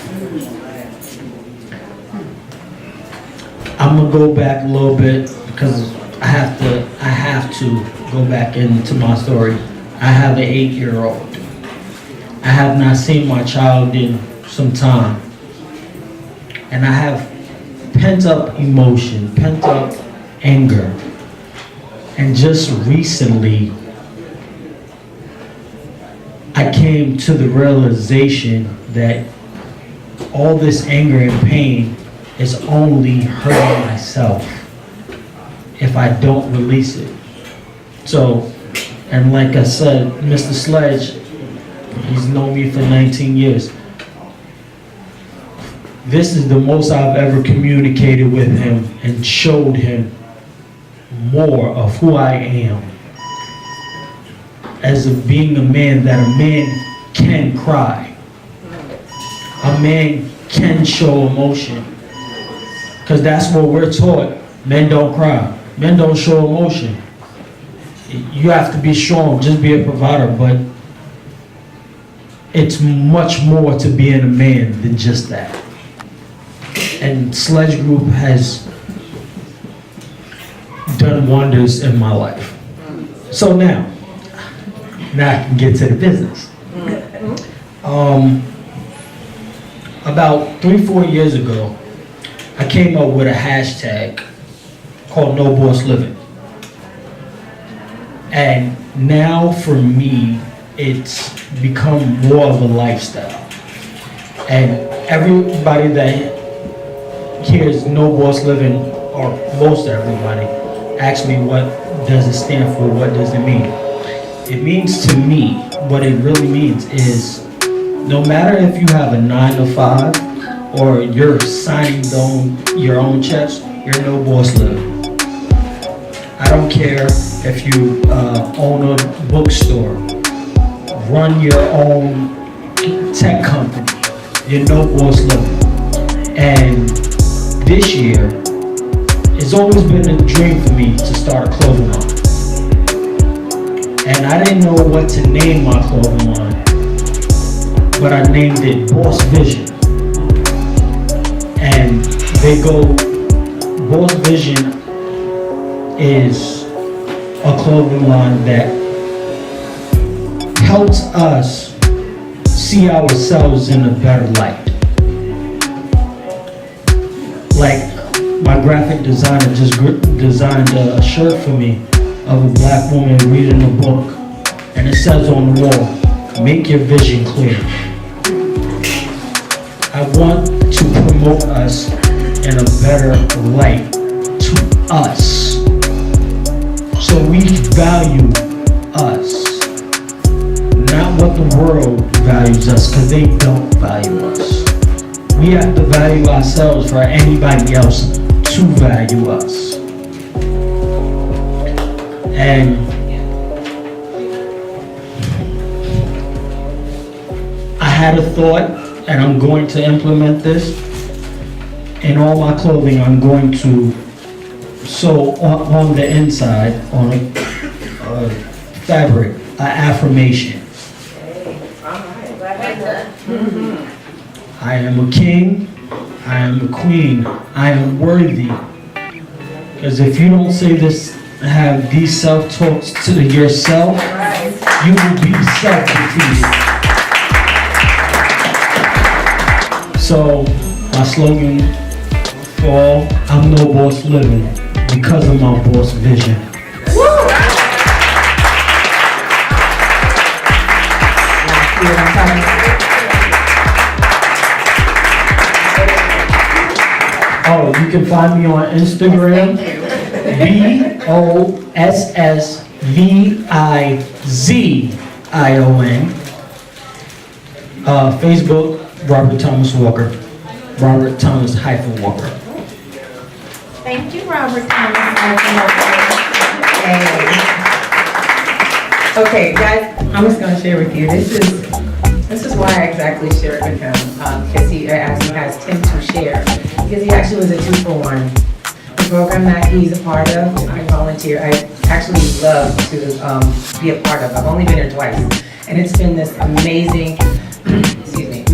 I'm gonna go back a little bit because I have to go back into my story. I have an 8-year-old. I have not seen my child in some time. And I have pent up emotion, pent up anger. And just recently, I came to the realization that all this anger and pain is only hurting myself if I don't release it. So, and like I said, Mr. Sledge, he's known me for 19 years. This is the most I've ever communicated with him and showed him more of who I am. As of being a man, that a man can cry. A man can show emotion. Because that's what we're taught. Men don't cry. Men don't show emotion. You have to be strong, just be a provider, but it's much more to being a man than just that. And Sledge Group has done wonders in my life. So now I can get to the business. About 3-4 years ago, I came up with a hashtag called No Boss Living. And now for me, it's become more of a lifestyle. And everybody that hears No Boss Living, or most everybody, asks me what does it stand for, what does it mean? It means to me, what it really means is, no matter if you have a 9 to 5 or you're signing your own checks, you're no boss living. I don't care if you own a bookstore, run your own tech company, you're no boss living. And this year, it's always been a dream for me to start a clothing line. And I didn't know what to name my clothing line, but I named it Boss Vision. And they go, Boss Vision is a clothing line that helps us see ourselves in a better light. Like my graphic designer just designed a shirt for me of a black woman reading a book, and it says on the wall, "Make your vision clear." I want to promote us in a better light to us, so we value us, not what the world values us, because they don't value us. We have to value ourselves for anybody else to value us. And I had a thought, and I'm going to implement this. In all my clothing, I'm going to sew on the inside, on a fabric, an affirmation. I am a king, I am a queen, I am worthy. Because if you don't say this, have these self-talks to yourself, you will be self-defeated. So, my slogan for all, I'm no boss living because of my boss vision. Oh, you can find me on Instagram, BOSSVIZION. Facebook, Robert Thomas Walker. Robert Thomas Walker. Thank you, Robert Thomas. Okay, guys, I'm just going to share with you. This is why I exactly shared with him, because he actually has 10 to share, because he actually was a 2-for-1. The program that he's a part of, I volunteer. I actually love to be a part of. I've only been here twice, and it's been this amazing,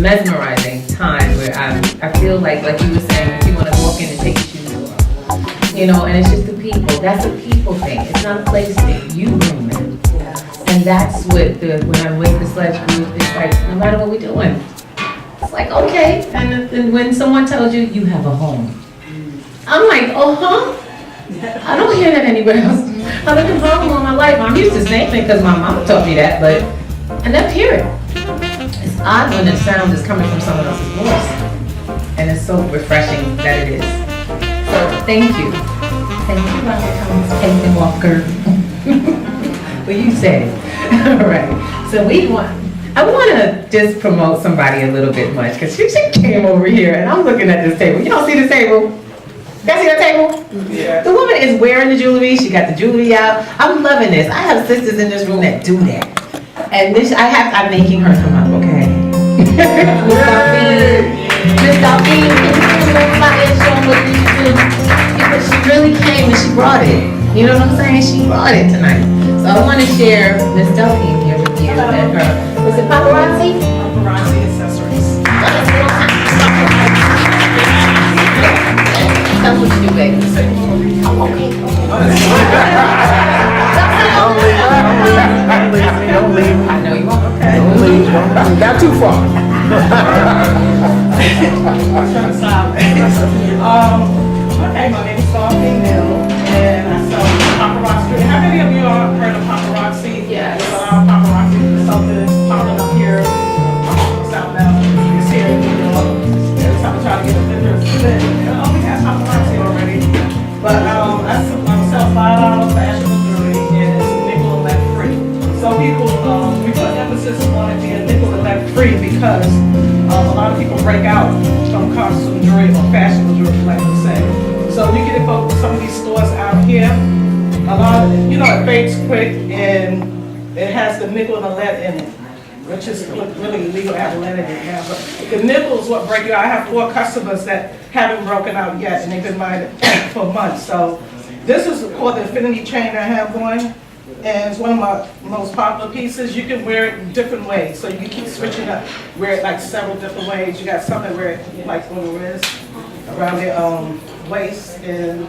mesmerizing time where I feel like you were saying, if you want to walk in and take your shoes off, You know, and it's just the people. That's a people thing. It's not a place thing. You bring them. And that's what when I'm with the sledge group, it's like, no matter what we're doing, it's like, okay. And when someone tells you, you have a home, I'm like, I don't hear that anywhere else. I live in Harlem all my life. I'm used to saying it because my mom taught me that, but I never hear it. It's odd when the sound is coming from someone else's voice. And it's so refreshing that it is. So thank you. Thank you, Dr. Thomas Peyton Walker. What you say? All right. So I want to just promote somebody a little bit much because she came over here and I'm looking at this table. You don't see this table? You guys see that table? Yeah. The woman is wearing the jewelry. She got the jewelry out. I'm loving this. I have sisters in this room that do that. And I'm making her come up, okay? Miss Delphine, can you come over and show them what you do? Because she really came and she brought it. You know what I'm saying? She brought it tonight. So I want to share Miss Delphine here with you and her. Was it paparazzi? Paparazzi accessories. Tell me what you do, baby. Oh, okay. Don't leave. I know you won't. Okay. Don't leave. Not too far. Okay, my name is Sophie Mill, and I sell paparazzi. How many of you have heard of paparazzi? Yeah. There's a lot of paparazzi consultants popping up here. South now is here in New York. Every time I try to get a picture, we have paparazzi already. But I sell $5 fashion jewelry, and it's nickel and lead free. So people, we put emphasis on it being nickel and lead free because a lot of people break out from costume jewelry or fashion jewelry, like we say. So you get it from some of these stores out here. A lot of it, it fades quick and it has the nickel and the lead in it, which is really illegal to have lead in it now. But the nickel is what break you out. I have 4 customers that haven't broken out yet, and they've been buying it for months. So this is called the infinity chain I have on. And it's one of my most popular pieces. You can wear it different ways, so you can keep switching up. Wear it like several different ways. You got some that wear it like on the wrist, around their waist, and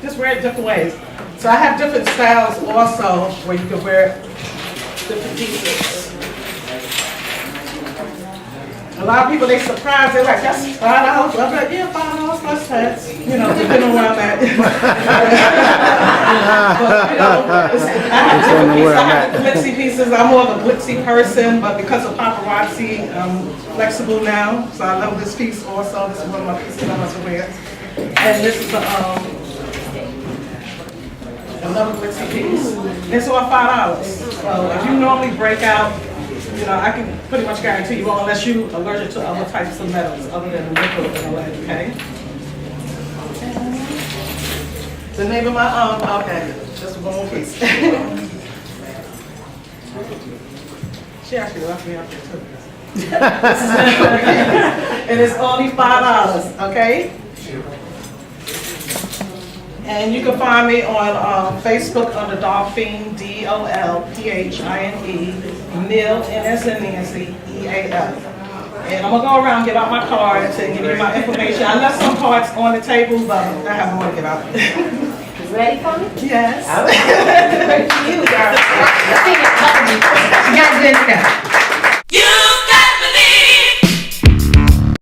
just wear it different ways. So I have different styles also where you can wear different pieces. A lot of people, they surprised, they're like, that's $5. I'm like, yeah, $5 plus tax, depending on where I'm at. I have the glitzy pieces. I'm more of a glitzy person, but because of paparazzi, I'm flexible now. So I love this piece also. This is one of my pieces I must wear. And this is another glitzy piece. It's all $5. So if you normally break out, I can pretty much guarantee you won't unless you're allergic to other types of metals other than the nickel and the lead, okay? The name of my okay, just one more piece. She actually left me up there too. And it's only $5, okay? And you can find me on Facebook under Dolphine, DOLPHINE, Mill, NS and Nancy, EAL. And I'm gonna go around and get out my cards and give you my information. I left some cards on the table, but I have more to get out. Ready for me? Yes.